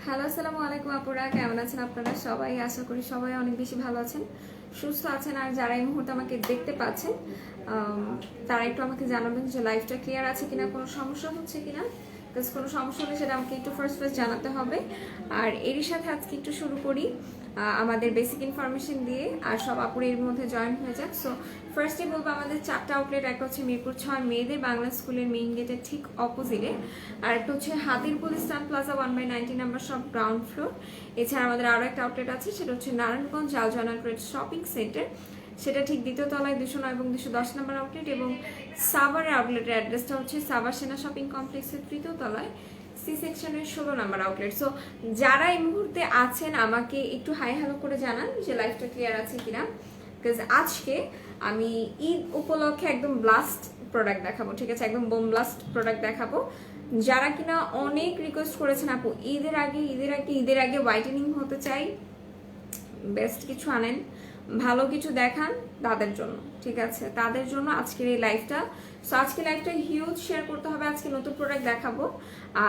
Hello, আসসালামু আলাইকুম আপুরা, কেমন আছেন আপনারা সবাই? আশা করি সবাই অনেক বেশি ভালো আছেন, সুস্থ আছেন। আর যারা এই মুহূর্তে আমাকে দেখতে পাচ্ছেন তারা একটু আমাকে জানাবেন যে লাইফটা ক্লিয়ার আছে কিনা, কোনো সমস্যা হচ্ছে কিনা। বিকজ কোনো সমস্যা হলে সেটা আমাকে একটু ফার্স্ট জানাতে হবে। আর এরই সাথে আজকে একটু শুরু করি আমাদের বেসিক ইনফরমেশন দিয়ে, আর সব আপুরা এর মধ্যে জয়েন হয়ে যাক। সো ফার্স্টে বলবো আমাদের 4টা আউটলেট। একটা হচ্ছে মিরপুর 6 মেয়েদের বাংলা স্কুলের মেইন গেটের ঠিক অপোজিটে, আর একটা হচ্ছে হাতিরপুল স্টান plaza 1/90 number shop ground floor. এছাড়া আমাদের আরও একটা আউটলেট আছে, সেটা হচ্ছে নারায়ণগঞ্জ আলজানা ট্রেড শপিং সেন্টার, সেটা ঠিক দ্বিতীয় তলায় 209 এবং 210 নম্বর আউটলেট। এবং সাভারের আউটলেটের অ্যাড্রেসটা হচ্ছে সাভার সেনা শপিং কমপ্লেক্সের তৃতীয় তলায় সি সেকশনের 16 নাম্বার আউটলেট। সো যারা এই মুহূর্তে আছেন আমাকে একটু হাই হ্যালো করে জানান যে লাইফটা ক্লিয়ার আছে কিনা। বিকজ আজকে আমি ঈদ উপলক্ষে একদম ব্লাস্ট প্রোডাক্ট দেখাবো, ঠিক আছে? একদম বোম ব্লাস্ট প্রোডাক্ট দেখাবো। যারা কিনা অনেক রিকোয়েস্ট করেছেন আপু ঈদের আগে হোয়াইটেনিং হতে চাই, বেস্ট কিছু আনেন, ভালো কিছু দেখান, তাদের জন্য, ঠিক আছে? তাদের জন্য আজকের এই লাইভটা। সো আজকে লাইভটা হিউজ শেয়ার করতে হবে। আজকে নতুন প্রোডাক্ট দেখাবো,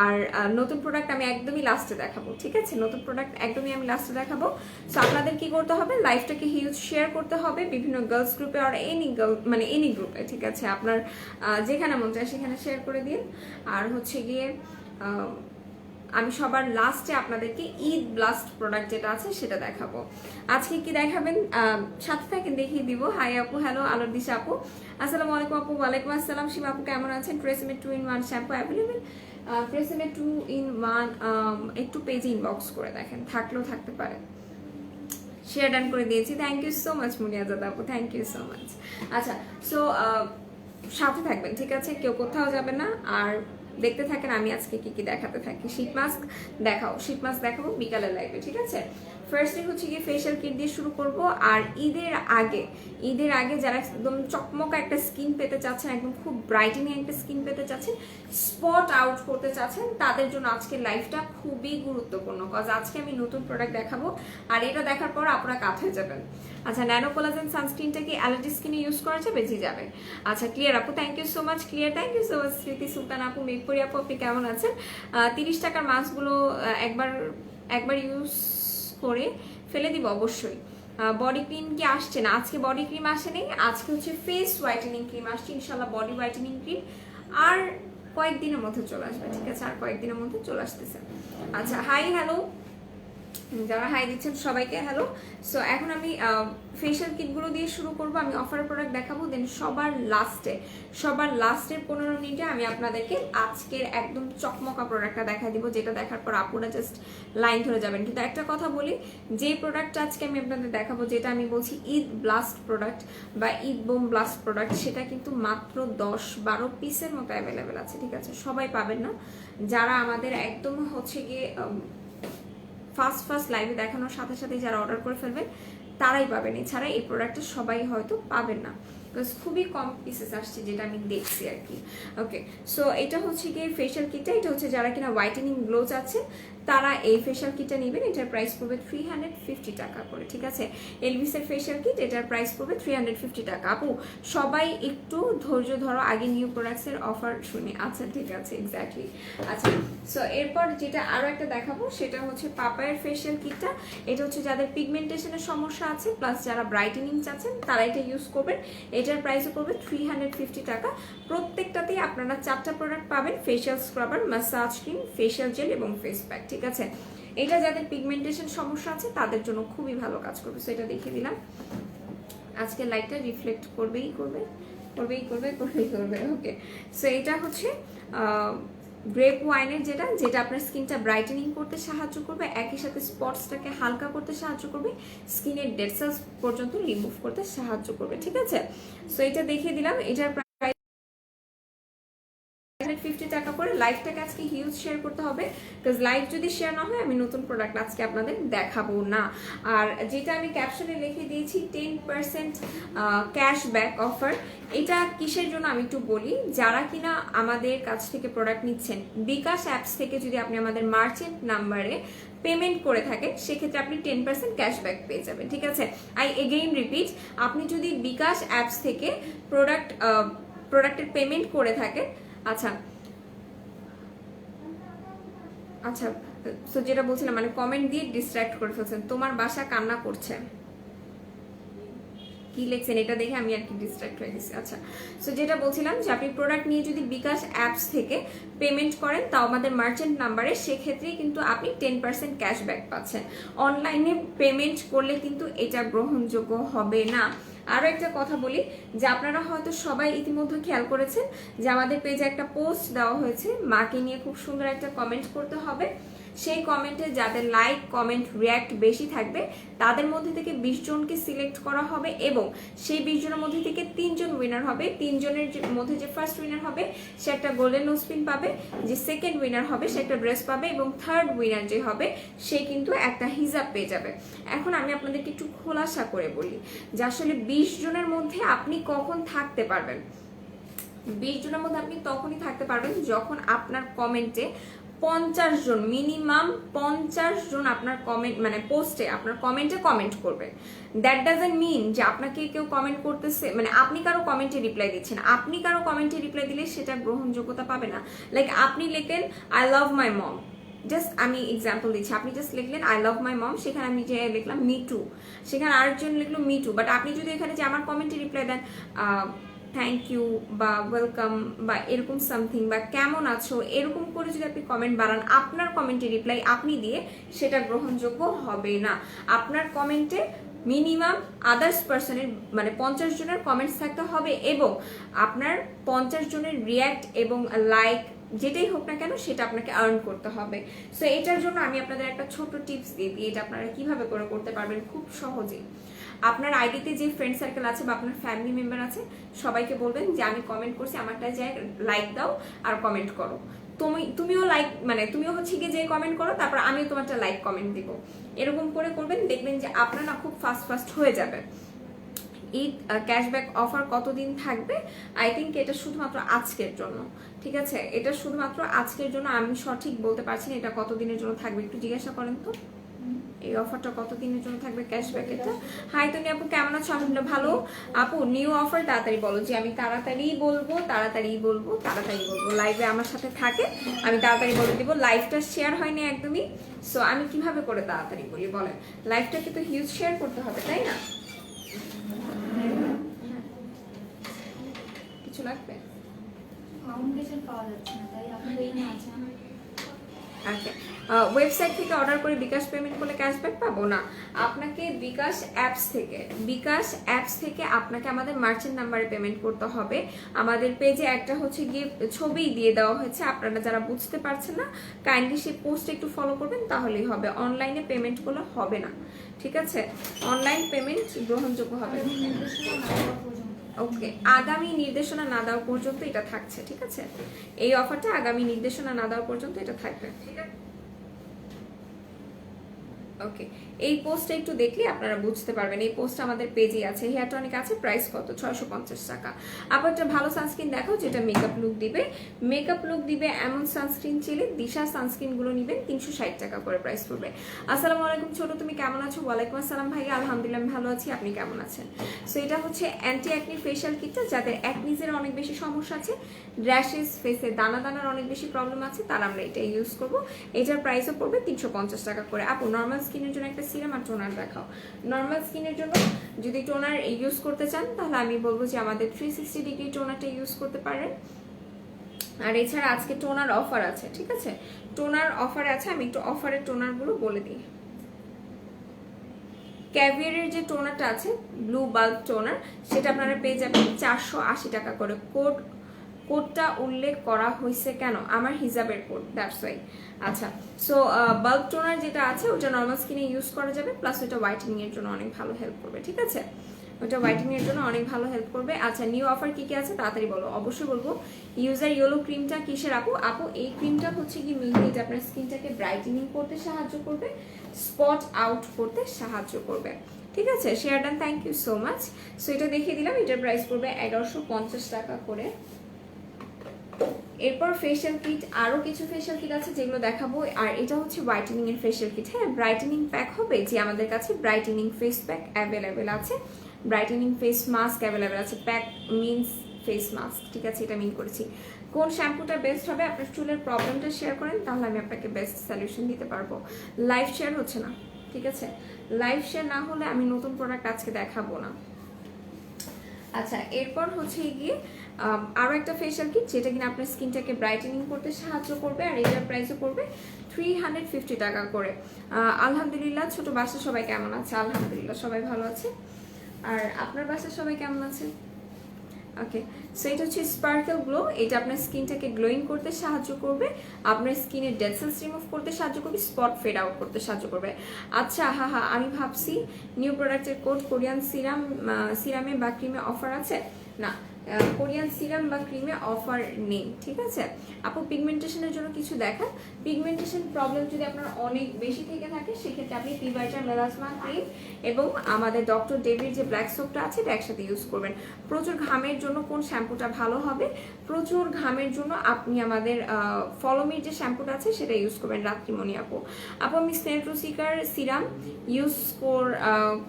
আর নতুন প্রোডাক্ট আমি একদমই লাস্টে দেখাবো, ঠিক আছে? নতুন প্রোডাক্ট একদমই আমি লাস্টে দেখাবো। সো আপনাদের কি করতে হবে, লাইভটাকে হিউজ শেয়ার করতে হবে বিভিন্ন গার্লস গ্রুপে, আর এনি গ্রুপে, ঠিক আছে? আপনার যেখানে মন চায় সেখানে শেয়ার করে দিন। আর হচ্ছে গিয়ে আমি সবার লাস্টে আপনাদেরকে ঈদ ব্লাস্ট প্রোডাক্ট যেটা আছে সেটা দেখাবো। আজকে কি দেখাবেন সাথে থাকেন, দেখিয়ে দিব। হাই আপু, হ্যালো আলোর দিশা আপু, আসসালামু আলাইকুম আপু। ওয়ালাইকুম আসসালাম। সীমা আপু কেমন আছেন? ট্রেসিমে 2-in-1 শ্যাম্পু অ্যাভেলেবেল। ট্রেসিমে 2-in-1 একটু পেজে ইনবক্স করে দেখেন, থাকলেও থাকতে পারে। শেয়ার ডান করে দিয়েছি, থ্যাংক ইউ সো মাচ মুনিয়াজাদ আপু, থ্যাংক ইউ সো মাচ। আচ্ছা, সো সাথে থাকবেন, ঠিক আছে? কেউ কোথাও যাবে না, আর দেখতে থাকেন আমি আজকে কি কি দেখাতে থাকি। শীত মাস্ক দেখাবো বিকালের লাইভে, ঠিক আছে? ফার্স্টে হচ্ছে গিয়ে ফেশিয়াল কিট দিয়ে শুরু করব। আর ঈদের আগে যারা একদম চকমকা একটা স্কিন পেতে চাচ্ছেন, একদম খুব ব্রাইটেনিং একটা স্কিন পেতে চাচ্ছেন, স্পট আউট করতে চাচ্ছেন, তাদের জন্য আজকের লাইভটা খুবই গুরুত্বপূর্ণ। কজ আজকে আমি নতুন প্রোডাক্ট দেখাবো, আর এটা দেখার পর আপনারা কাত হয়ে যাবেন। আচ্ছা, ন্যানো কোলাজেন সানস্ক্রিনটা কি অ্যালার্জি স্কিনে ইউজ করা যাবে? জি যাবে। আচ্ছা, ক্লিয়ার আপু, thank you so much. Clear, thank you so much. Smriti Sultan আপু, মেঘপুরি আপু, আপনি কেমন আছেন? 30 টাকার মাস্কগুলো একবার ইউজ করে ফেলে দিব অবশ্যই। বডি ক্রিম কি আসছে না? আজকে বডি ক্রিম আসেনি, আজকে হচ্ছে ফেস হোয়াইটেনিং ক্রিম আসছে ইনশাল্লাহ। বডি হোয়াইটেনিং ক্রিম আর কয়েকদিনের মধ্যে চলে আসবে, ঠিক আছে? আর কয়েকদিনের মধ্যে চলে আসতেছে। আচ্ছা, হাই হ্যালো যারা হাই দিচ্ছেন সবাইকে হ্যালো। সো এখন আমি ফেশিয়াল কিটগুলো দিয়ে শুরু করব। আমি অফার প্রোডাক্ট দেখাবো, দেন সবার লাস্টের 15 মিনিটে আমি আপনাদেরকে আজকের একদম চকমকা প্রোডাক্টটা দেখা দিব, যেটা দেখার পর আপুরা জাস্ট লাইন ধরে যাবেন। কিন্তু একটা কথা বলি, যে প্রোডাক্টটা আজকে আমি আপনাদের দেখাবো, যেটা আমি বলছি ঈদ ব্লাস্ট প্রোডাক্ট বা ঈদ বোম ব্লাস্ট প্রোডাক্ট, সেটা কিন্তু মাত্র 10-12 পিসের মতো অ্যাভেলেবেল আছে, ঠিক আছে? সবাই পাবেন না। যারা আমাদের একদম হচ্ছে গিয়ে ফার্স্ট লাইভে দেখানোর সাথে সাথে যারা অর্ডার করে ফেলবেন তারাই পাবেন, এছাড়া এই প্রোডাক্টটা সবাই হয়তো পাবেন না, বিকজ খুবই কম পিসেস আসছে যেটা আমি দেখছি আর কি। ওকে, সো এটা হচ্ছে গিয়ে ফেশিয়াল কিটটা। এটা হচ্ছে যারা কিনা হোয়াইটেনিং গ্লো চাচ্ছে তারা এই ফেশিয়াল কিটটা নেবেন। এটার প্রাইস পড়বে 350 টাকা করে, ঠিক আছে? এলভিসের ফেশিয়াল কিট, এটার প্রাইস পড়বে 350 টাকা। আপু সবাই একটু ধৈর্য ধরো, আগে নিউ প্রোডাক্টসের অফার শুনি। আচ্ছা, ঠিক আছে, এক্স্যাক্টলি। আচ্ছা, সো এরপর যেটা আরও একটা দেখাবো সেটা হচ্ছে পাপায়ের ফেশিয়াল কিটটা। এটা হচ্ছে যাদের পিগমেন্টেশনের সমস্যা আছে, প্লাস যারা ব্রাইটেনিং চাচ্ছেন তারা এটা ইউজ করবেন। এটার প্রাইসও পড়বে 350 টাকা। প্রত্যেকটাতেই আপনারা 4টা প্রোডাক্ট পাবেন, facial scrubber, massage cream, facial gel এবং ফেস প্যাক, ঠিক আছে? এটা যাদের পিগমেন্টেশন সমস্যা আছে তাদের জন্য খুবই ভালো কাজ করবে। সো এটা দেখিয়ে দিলাম। আজকে লাইটটা রিফ্লেক্ট করবেই করবে। ওকে, সো এটা হচ্ছে গ্রেপ ওয়াইনের যেটা আপনার স্কিনটা ব্রাইটেনিং করতে সাহায্য করবে, একই সাথে স্পটসটাকে হালকা করতে সাহায্য করবে, স্কিনের ডেড সেলস পর্যন্ত রিমুভ করতে সাহায্য করবে, ঠিক আছে? সো এটা দেখিয়ে দিলাম। এটার 50 টাকা করে। লাইভটাকে আজকে হিউজ শেয়ার করতে হবে, বিকজ লাইভ যদি শেয়ার না হয় আমি নতুন প্রোডাক্ট আজকে আপনাদের দেখাবো না। আর যেটা আমি ক্যাপশনে লিখে দিয়েছি 10% ক্যাশব্যাক অফার, এটা কিসের জন্য আমি একটু বলি। যারা কিনা আমাদের কাছ থেকে প্রোডাক্ট নিচ্ছেন বিকাশ অ্যাপস থেকে, যদি আপনি আমাদের মার্চেন্ট নাম্বারে পেমেন্ট করে থাকেন সেক্ষেত্রে আপনি 10% ক্যাশব্যাক পেয়ে যাবেন, ঠিক আছে? আই এগেইন রিপিট, আপনি যদি বিকাশ অ্যাপস থেকে প্রোডাক্টের পেমেন্ট করে থাকেন, আচ্ছা আচ্ছা, তো যেটা বলছিলাম মানে কমেন্ট দিয়ে ডিস্ট্র্যাক্ট করে ফেলছেন, তোমার বাসা কান্না করছে, কি লিখছেন এটা দেখে আমি আর কি ডিস্ট্রাক্ট হয়ে গেছি। আচ্ছা, সো যেটা বলছিলাম যে আপনি প্রোডাক্ট নিয়ে যদি বিকাশ অ্যাপস থেকে পেমেন্ট করেন তাও আমাদের মার্চেন্ট নাম্বারে, সেক্ষেত্রে কিন্তু আপনি 10% ক্যাশব্যাক পাচ্ছেন। অনলাইনে পেমেন্ট করলে কিন্তু এটা গ্রহণযোগ্য হবে না। আরও একটা কথা বলি যে আপনারা হয়তো সবাই ইতিমধ্যে খেয়াল করেছেন যে আমাদের পেজে একটা পোস্ট দেওয়া হয়েছে, মাকে নিয়ে খুব সুন্দর একটা কমেন্ট করতে হবে। সেই কমেন্টে যাদের লাইক কমেন্ট রিয়্যাক্ট বেশি থাকবে তাদের মধ্যে থেকে 20 জনকে সিলেক্ট করা হবে এবং সেই 20 জনের মধ্যে থেকে 3 জন উইনার হবে। 3 জনের মধ্যে যে ফার্স্ট উইনার হবে সে একটা গোল্ডেন নোজপিন পাবে, যে সেকেন্ড উইনার হবে সে একটা ড্রেস পাবে এবং থার্ড উইনার যে হবে সে কিন্তু একটা হিজাব পেয়ে যাবে। এখন আমি আপনাদেরকে একটু খোলাসা করে বলি যে আসলে 20 জনের মধ্যে আপনি কখন থাকতে পারবেন। 20 জনের মধ্যে আপনি তখনই থাকতে পারবেন যখন আপনার কমেন্টে 50 জন, মিনিমাম 50 জন আপনার কমেন্ট মানে পোস্টে আপনার কমেন্টে কমেন্ট করবে। দ্যাট ডাজন্ট মিন যে আপনাকে কেউ কমেন্ট করতেছে মানে আপনি কারো কমেন্টে রিপ্লাই দিচ্ছেন। আপনি কারো কমেন্টে রিপ্লাই দিলে সেটা গ্রহণযোগ্যতা পাবে না। লাইক আপনি লিখলেন I love my mom, just আমি এক্সাম্পল দিচ্ছি, আপনি জাস্ট লিখলেন আই লাভ মাই মম, সেখানে আমি যে লিখলাম মি টু, সেখানে আরেকজন লিখলো মি টু, বাট আপনি যদি এখানে যে আমার কমেন্টে রিপ্লাই দেন থ্যাংক ইউ বা ওয়েলকাম বা এরকম সামথিং বা কেমন আছো এরকম করে যদি আপনি কমেন্ট বাড়ান, আপনার কমেন্টে রিপ্লাই আপনি দিয়ে, সেটা গ্রহণযোগ্য হবে না। আপনার কমেন্টে মিনিমাম আদার্স পার্সনের মানে 50 জনের কমেন্টস থাকতে হবে এবং আপনার 50 জনের রিয়্যাক্ট এবং লাইক যেটাই হোক না কেন সেটা আপনাকে আর্ন করতে হবে। সো এটার জন্য আমি আপনাদের একটা ছোট টিপস দিয়ে দিই, এটা আপনারা কিভাবে করে করতে পারবেন খুব সহজেই। আপনার আইডিতে যে ফ্রেন্ড সার্কেল আছে বা আপনার ফ্যামিলি মেম্বার আছে সবাইকে বলবেন যে আমি কমেন্ট করছি, আমারটা যে লাইক দাও আর কমেন্ট করো। তুমিও লাইক মানে তুমিও হচ্ছে গিয়ে যে কমেন্ট করো, তারপর আমিও তোমারটা লাইক কমেন্ট দিব। এরকম করে করবেন, দেখবেন যে আপনার না খুব ফাস্ট হয়ে যাবে। এই ক্যাশব্যাক অফার কতদিন থাকবে? আই থিঙ্ক এটা শুধুমাত্র আজকের জন্য, ঠিক আছে? এটা শুধুমাত্র আজকের জন্য, আমি সঠিক বলতে পারছি না এটা কতদিনের জন্য থাকবে, একটু জিজ্ঞাসা করেন তো এই অফারটা কতদিনের জন্য থাকবে ক্যাশব্যাক এটা। হাই তুমি আপু কেমন আছো? আলহামদুলিল্লাহ ভালো। আপু নিউ অফার তাড়াতাড়ি বলো, যে আমি তাড়াতাড়ি বলবো লাইভে আমার সাথে থাকে, আমি তাড়াতাড়ি বলে দিব। লাইভটা শেয়ার হয়নি একদমই, সো আমি কিভাবে করে তাড়াতাড়ি বলি বলেন? লাইভটাকে তো হিউজ শেয়ার করতে হবে তাই না? কিছু লাগবে? ফাউন্ডেশন পাওয়া যাচ্ছে না, তাই আপনি এই না আছেন। আচ্ছা, ওয়েবসাইট থেকে অর্ডার করে বিকাশ পেমেন্ট করলে ক্যাশব্যাক পাবো না। আপনাকে বিকাশ অ্যাপস থেকে আপনাকে আমাদের মার্চেন্ট নাম্বারে পেমেন্ট করতে হবে। আমাদের পেজে একটা হচ্ছে গিয়ে ছবি দিয়ে দেওয়া হয়েছে, আপনারা যারা বুঝতে পারছেন না কাইন্ডলি সেই পোস্ট একটু ফলো করবেন তাহলেই হবে। অনলাইনে পেমেন্টগুলো হবে না, ঠিক আছে? অনলাইন পেমেন্ট গ্রহণযোগ্য হবে না। ওকে, আগামী নির্দেশনা না দেওয়া পর্যন্ত এটা থাকছে, ঠিক আছে? এই অফারটা আগামী নির্দেশনা না দেওয়া পর্যন্ত এটা থাকবে, ঠিক আছে? ওকে, এই পোস্টটা একটু দেখলে আপনারা বুঝতে পারবেন। এই পোস্ট আমাদের পেজে আছে, হেয়ার টনিক আছে, প্রাইস কত? 650 টাকা। আবার একটা ভালো সানস্ক্রিন দেখো যেটা মেকআপ লুক দিবে এমন সানস্ক্রিন চাইলে দিশা সানস্ক্রিনগুলো নেবেন, 360 টাকা করে প্রাইস পড়বে। আসসালামু আলাইকুম ছোট, তুমি কেমন আছো? ওয়ালাইকুম আসসালাম ভাই, আলহামদুলিল্লাহ ভালো আছি, আপনি কেমন আছেন? সো এটা হচ্ছে অ্যান্টি অ্যাকনি ফেশিয়াল কিটটা, যাদের অ্যাকনিজের অনেক বেশি সমস্যা আছে, র্যাশেস, ফেসে দানার অনেক বেশি প্রবলেম আছে, তারা আমরা এটা ইউজ করবো। এটার প্রাইসও পড়বে 350 টাকা করে। আপু নর্মাল স্কিনের জন্য একটা সিরাম আর টোনার দেখাও। নর্মাল স্কিনের জন্য যদি টোনার ইউজ করতে চান তাহলে আমি বলবো যে আমাদের 360 ডিগ্রি টোনারটা ইউজ করতে পারেন। আর এছাড়া আজকে টোনার অফার আছে, ঠিক আছে? টোনার অফার আছে, আমি একটু অফারের টোনারগুলো বলে দিই। ক্যাভিয়ারের যে টোনারটা আছে ব্লু বাল্ব টোনার, সেটা আপনারা পেয়ে যাবেন 480 টাকা করে। কোডটা উল্লেখ করা হয়েছে কেন? আমার হিজাবের কোড, দ্যাটস ওয়াই। আচ্ছা, সো বাল্ব টোনার যেটা আছে ওটা নর্মাল স্কিনে ইউজ করা যাবে, প্লাস ওটা হোয়াইটেনিং এর জন্য অনেক ভালো হেল্প করবে, ঠিক আছে? ওটা হোয়াইটেনিং এর জন্য অনেক ভালো হেল্প করবে। আচ্ছা, নিউ অফার কি কি আছে তাড়াতাড়ি বলো। অবশ্যই বলবো। ইউজার ইয়েলো ক্রিমটা কিসের আপু? এই ক্রিমটা হচ্ছে কি মেইনলি এটা আপনার স্কিনটাকে ব্রাইটেনিং করতে সাহায্য করবে, স্পট আউট করতে সাহায্য করবে, ঠিক আছে? Share done, thank you so much. So এটা দেখিয়ে দিলাম, এটার প্রাইস পড়বে 1150 টাকা করে। এরপর ফেশিয়াল কিট, আরও কিছু ফেশিয়াল কিট আছে যেগুলো দেখাবো। আর এটা হচ্ছে হোয়াইটেনিং এর ফেশিয়াল কিট। হ্যাঁ, ব্রাইটেনিং প্যাক হবে, যে আমাদের কাছে ব্রাইটেনিং ফেস প্যাক অ্যাভেলেবেল আছে, ব্রাইটেনিং ফেস মাস্ক অ্যাভেলেবেল আছে। প্যাক মিনস ফেস মাস্ক, ঠিক আছে? এটা মিন করেছি। কোন শ্যাম্পুটা বেস্ট হবে, আপনার চুলের প্রবলেমটা শেয়ার করেন, তাহলে আমি আপনাকে বেস্ট সলিউশন দিতে পারবো। লাইভ শেয়ার হচ্ছে না, ঠিক আছে? লাইভ শেয়ার না হলে আমি নতুন প্রোডাক্ট আজকে দেখাবো না। আচ্ছা, এরপর হচ্ছে গিয়ে আরও একটা ফেশিয়াল কিট, যেটা কিনা আপনার স্কিনটাকে ব্রাইটেনিং করতে সাহায্য করবে, আর এটার প্রাইসও পড়বে 350 টাকা করে। আলহামদুলিল্লাহ, ছোট বাসা সবাই কেমন আছে? আলহামদুলিল্লাহ সবাই ভালো আছে। আর আপনার বাসার সবাই কেমন আছে? ওকে, সো এটা হচ্ছে স্পার্কেল গ্লো। এটা আপনার স্কিনটাকে গ্লোয়িং করতে সাহায্য করবে, আপনার স্কিনের ডেড সেলস রিমুভ করতে সাহায্য করবে, স্পট ফেড আউট করতে সাহায্য করবে। আচ্ছা, হ্যাঁ, আমি ভাবছি নিউ প্রোডাক্টের কোড কোরিয়ান সিরামে বা ক্রিমে অফার আছে। না, কোরিয়ান সিরাম বা ক্রিমে অফার নেই, ঠিক আছে আপু? পিগমেন্টেশনের জন্য কিছু দেখান। পিগমেন্টেশন প্রবলেম যদি আপনার অনেক বেশি থেকে থাকে, সেক্ষেত্রে আপনি পিভাইটার মেলাসমা ক্রিম এবং আমাদের ডক্টর ডেভির যে ব্ল্যাক সোপটা আছে এটা একসাথে ইউজ করবেন। প্রচুর ঘামের জন্য কোন শ্যাম্পুটা ভালো হবে? প্রচুর ঘামের জন্য আপনি আমাদের ফলোমির যে শ্যাম্পুটা আছে সেটা ইউজ করবেন, রাত্রিমণি আপু। আমি স্নেলট্রুসিকার সিরাম ইউজ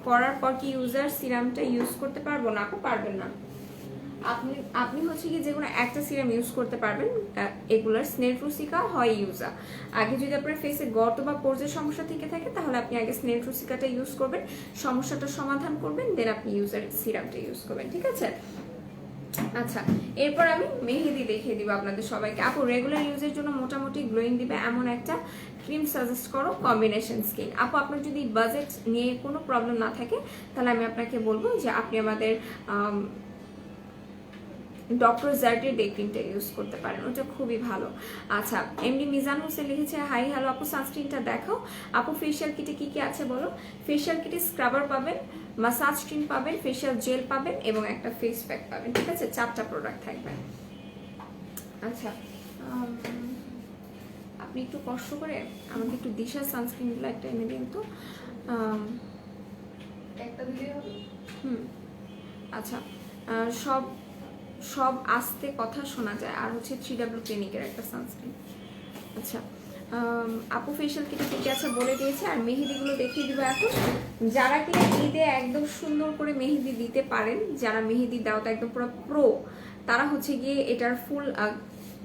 করার পর কি ইউজার সিরামটা ইউজ করতে পারবো না? আপু পারবেন না। আপনি হচ্ছে কি যে কোনো একটা সিরাম ইউজ করতে পারবেন, এগুলার স্নেলট্রুসিকা হয় ইউজা। আগে যদি আপনার ফেসে গর্ত বা পোর্সের সমস্যা থেকে থাকে, তাহলে আপনি আগে স্নেলট্রুসিকাটা ইউজ করবেন, সমস্যাটা সমাধান করবেন, দেন আপনি ইউজার সিরামটা ইউজ করবেন, ঠিক আছে? আচ্ছা, এরপর আমি মেহেদি দেখিয়ে দিব আপনাদের সবাইকে। আপু রেগুলার ইউজের জন্য মোটামুটি গ্লোয়িং দিবে এমন একটা ক্রিম সাজেস্ট করো, কম্বিনেশন স্কিন। আপু আপনার যদি বাজেট নিয়ে কোনো প্রবলেম না থাকে, তাহলে আমি আপনাকে বলবো যে আপনি আমাদের ডক্টর জার্টের ডে ক্রিমটা ইউজ করতে পারেন, ওটা খুবই ভালো। আচ্ছা, এমডি মিজান হোসেন লিখেছে হাই হ্যালো আপু, সানস্ক্রিনটা দেখাও। আপু ফেশিয়াল কিটে কি কি আছে বলো? ফেশিয়াল কিটে স্ক্রাবার পাবেন, মাসাজ ক্রিম পাবেন, ফেশিয়াল জেল পাবেন এবং একটা ফেস প্যাক পাবেন, ঠিক আছে? 4টা প্রোডাক্ট থাকবে। আচ্ছা, আপনি একটু কষ্ট করে আমাকে একটু দিশা সানস্ক্রিনগুলো একটা এনে দিন তো। একটা দিলেই হবে? আচ্ছা, সব আস্তে কথা শোনা যায়। আর হচ্ছে 3W ক্লিনিকের একটা সানস্ক্রিন। আচ্ছা, আপু ফেশিয়াল কিটে কি আছে বলে দিয়েছে, আর মেহেদিগুলো দেখিয়ে দিব এখন। যারা কিনা ঈদে একদম সুন্দর করে মেহেদি দিতে পারেন, যারা মেহেদি দেওয়াটা একদম পুরো প্রো, তারা হচ্ছে গিয়ে এটার ফুল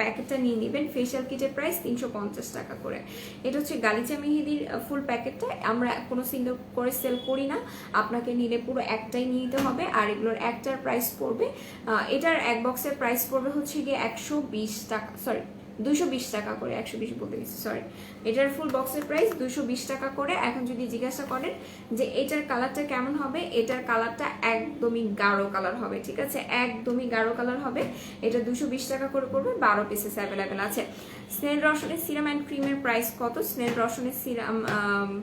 প্যাকেটটা নিয়ে নেবেন। ফেশিয়াল কিটের প্রাইস 350 টাকা করে। এটা হচ্ছে গালিচা মেহেদির ফুল প্যাকেটটা, আমরা কোনো সিঙ্গেল করে সেল করি না, আপনাকে নিলে পুরো একটাই নিয়ে নিতে হবে। আর এগুলোর একটার প্রাইস পড়বে, এটার এক বক্সের প্রাইস পড়বে হচ্ছে গিয়ে 120 টাকা, সরি 220 টাকা করে, 120 বলতে গেছি, সরি। এটার ফুল বক্সের প্রাইস 220 টাকা করে। এখন যদি জিজ্ঞাসা করেন যে এটার কালারটা কেমন হবে, এটার কালারটা একদমই গাঢ় কালার হবে, ঠিক আছে? একদমই গাঢ় কালার হবে। এটা 220 টাকা করে পড়বে, 12 পিসেস অ্যাভেলেবেল আছে। স্নেল রসনের সিরাম অ্যান্ড ক্রিমের প্রাইস কত? স্নেল রসনের সিরাম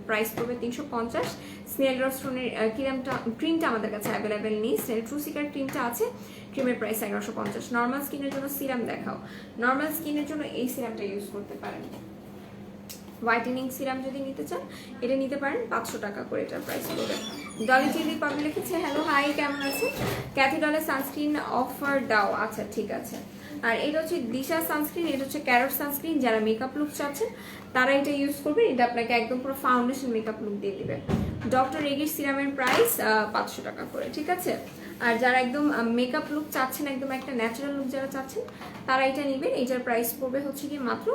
প্রাইস পড়বে 350। স্নেল রসনের ক্রিমটা আমাদের কাছে অ্যাভেলেবেল নেই। স্নেল ট্রুসিকার ক্রিমটা আছে, ক্রিমের প্রাইস 1150। নর্মাল স্কিনের জন্য সিরাম দেখাও। নর্মাল স্কিনের জন্য এই সিরামটা ইউজ করতে পারেন। হোয়াইটেনিং সিরাম যদি নিতে চান, এটা নিতে পারেন, 500 টাকা করে এটার প্রাইস পড়বে। ডলি চিলি পাবলি লিখেছে হ্যালো হাই, কেমন আছে? ক্যাথি ডলের সানস্ক্রিন অফার দাও। আচ্ছা, ঠিক আছে। আর এটা হচ্ছে দিশা সানস্ক্রিন, এটা হচ্ছে ক্যারট সানস্ক্রিন। যারা মেকআপ লুক চাচ্ছেন তারা এটা ইউজ করবে, এটা আপনাকে একদম পুরো ফাউন্ডেশন মেকআপ লুক দিয়ে দিবে। ডক্টর রেগির সিরামের প্রাইস 500 টাকা করে, ঠিক আছে? আর যারা একদম মেকআপ লুক চাচ্ছেন, একদম একটা ন্যাচারাল লুক যারা চাচ্ছেন, তারা এটা নেবেন। এটার প্রাইস পড়বে হচ্ছে কি মাত্র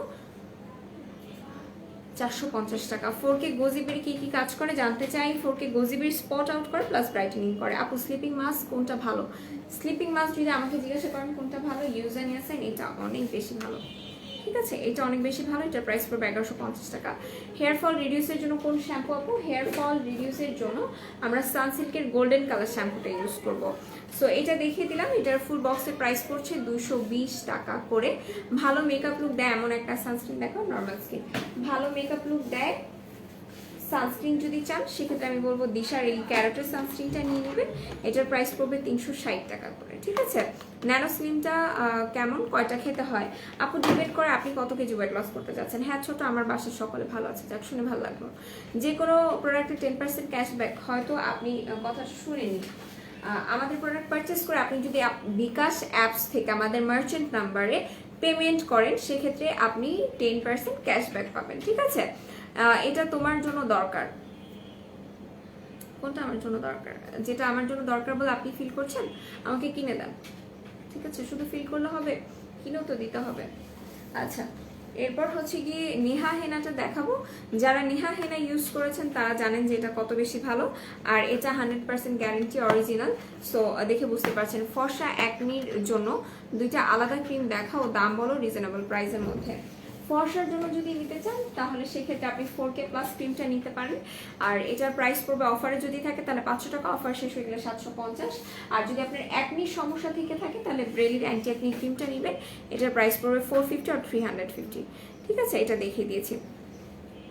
450 টাকা। 4K গোজিবের কি কি কাজ করে জানতে চাই? 4K গোজিবের স্পট আউট করে প্লাস ব্রাইটেনিং করে। আপু স্লিপিং মাস্ক কোনটা ভালো? স্লিপিং মাস্ক যদি আমাকে জিজ্ঞাসা করেন কোনটা ভালো, ইউজার নিয়েছেন, এটা অনেক বেশি ভালো, ঠিক আছে? এটা অনেক বেশি ভালো। এটার প্রাইস পড়বে 1150 টাকা। হেয়ার ফল রিডিউসের জন্য কোন শ্যাম্পু আপু? হেয়ার ফল রিডিউসের জন্য আমরা সানসিল্কের গোল্ডেন কালার শ্যাম্পুটা ইউজ করব। সো এটা দেখিয়ে দিলাম। এটার ফুল বক্সের প্রাইস পড়ছে 220 টাকা করে। ভালো মেকআপ লুক দেয় এমন একটা সানস্ক্রিন দেখো, নর্মাল স্কিন ভালো মেকআপ লুক দেয় সানস্ক্রিন যদি চান, সেক্ষেত্রে আমি বলবো দিশার এই ক্যারেটের সানস্ক্রিনটা নিয়ে নেবেন। এটার প্রাইস পড়বে 360 টাকা করে, ঠিক আছে? ন্যানো স্লিমটা কেমন, কয়টা খেতে হয়? আপু ডিবেট করে আপনি কত কেজি ওয়েট লস করতে যাচ্ছেন? হ্যাঁ ছোট, আমার বাসার সকলে ভালো আছে, যাক শুনে ভালো লাগলো। যে কোনো প্রোডাক্টে 10% ক্যাশব্যাক, হয়তো আপনি কথাটা শুনেনি। আমাদের প্রোডাক্ট পারচেস করে আপনি যদি বিকাশ অ্যাপস থেকে আমাদের মার্চেন্ট নাম্বারে পেমেন্ট করেন, সেক্ষেত্রে আপনি 10% ক্যাশব্যাক পাবেন, ঠিক আছে? এটা তোমার জন্য দরকার। কোনটা আমার জন্য দরকার? যেটা আমার জন্য দরকার বলে আপনি ফিল করছেন, আমাকে কিনে দেন, ঠিক আছে? শুধু ফিল করলে হবে? কিনেও তো দিতে হবে। আচ্ছা, এরপর হচ্ছে গিয়ে নেহা হেনাটা দেখাবো। যারা নেহা হেনা ইউজ করেছেন তারা জানেন যে এটা কত বেশি ভালো, আর এটা 100% গ্যারেন্টি অরিজিনাল। সো দেখে বুঝতে পারছেন। ফর্সা একনির জন্য দুইটা আলাদা ক্রিম দেখাও, দাম বলো রিজনেবল প্রাইসের মধ্যে। ফর্সার জন্য যদি নিতে চান তাহলে সেক্ষেত্রে আপনি 4K প্লাস ক্রিমটা নিতে পারেন, আর এটার প্রাইস পড়বে অফারে যদি থাকে তাহলে 500 টাকা, অফার শেষ হয়ে গেলে 750। আর যদি আপনার একনির সমস্যা থেকে থাকে তাহলে ব্রেলির অ্যান্টি একনি ক্রিমটা নেবেন, এটার প্রাইস পড়বে 450 আর 350। ঠিক আছে, এটা দেখিয়ে দিয়েছি।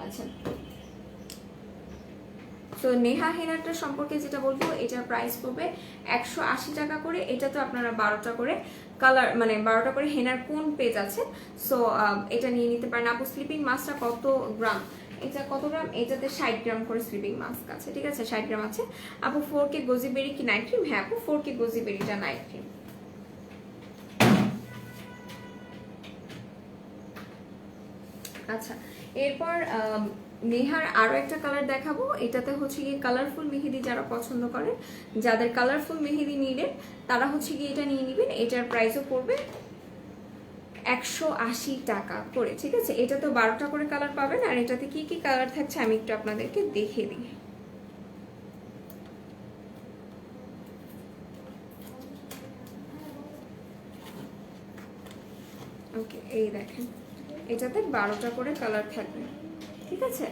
আচ্ছা, তো নেহা হেনাটা সম্পর্কে যেটা বলবো, এটার প্রাইস পড়বে 180 টাকা করে। এটা তো আপনারা 12টা করে কালার, মানে 12টা করে হেনার কোন পেজ আছে, সো এটা নিয়ে নিতে পারেন। আপু স্লিপিং মাস্কটা কত গ্রাম? এটা কত গ্রাম? এটাতে 60 গ্রাম করে স্লিপিং মাস্ক আছে। ঠিক আছে, 60 গ্রাম আছে। আপু 4K গোজিবেরি কি নাইট ক্রিম? হ্যাঁ আপু 4K গোজিবেরিটা নাইট ক্রিম। আচ্ছা, এরপর নেহার আরো একটা কালার দেখাবো। এটাতে হচ্ছে গিয়ে কালারফুল মেহেদি যারা পছন্দ করেন, যাদের কালারফুল মেহেদি নিলেন তারা হচ্ছে গিয়ে এটা নিয়ে নেবেন। এটার প্রাইসও পড়বে 180 টাকা করে। ঠিক আছে, এটা তো 12টা করে কালার পাবেন। আর এটাতে কি কি কালার থাকছে আমি একটু আপনাদেরকে দেখিয়ে দিই। ওকে, এই দেখেন, এটাতে 12টা করে কালার থাকবে। ঠিক আছে,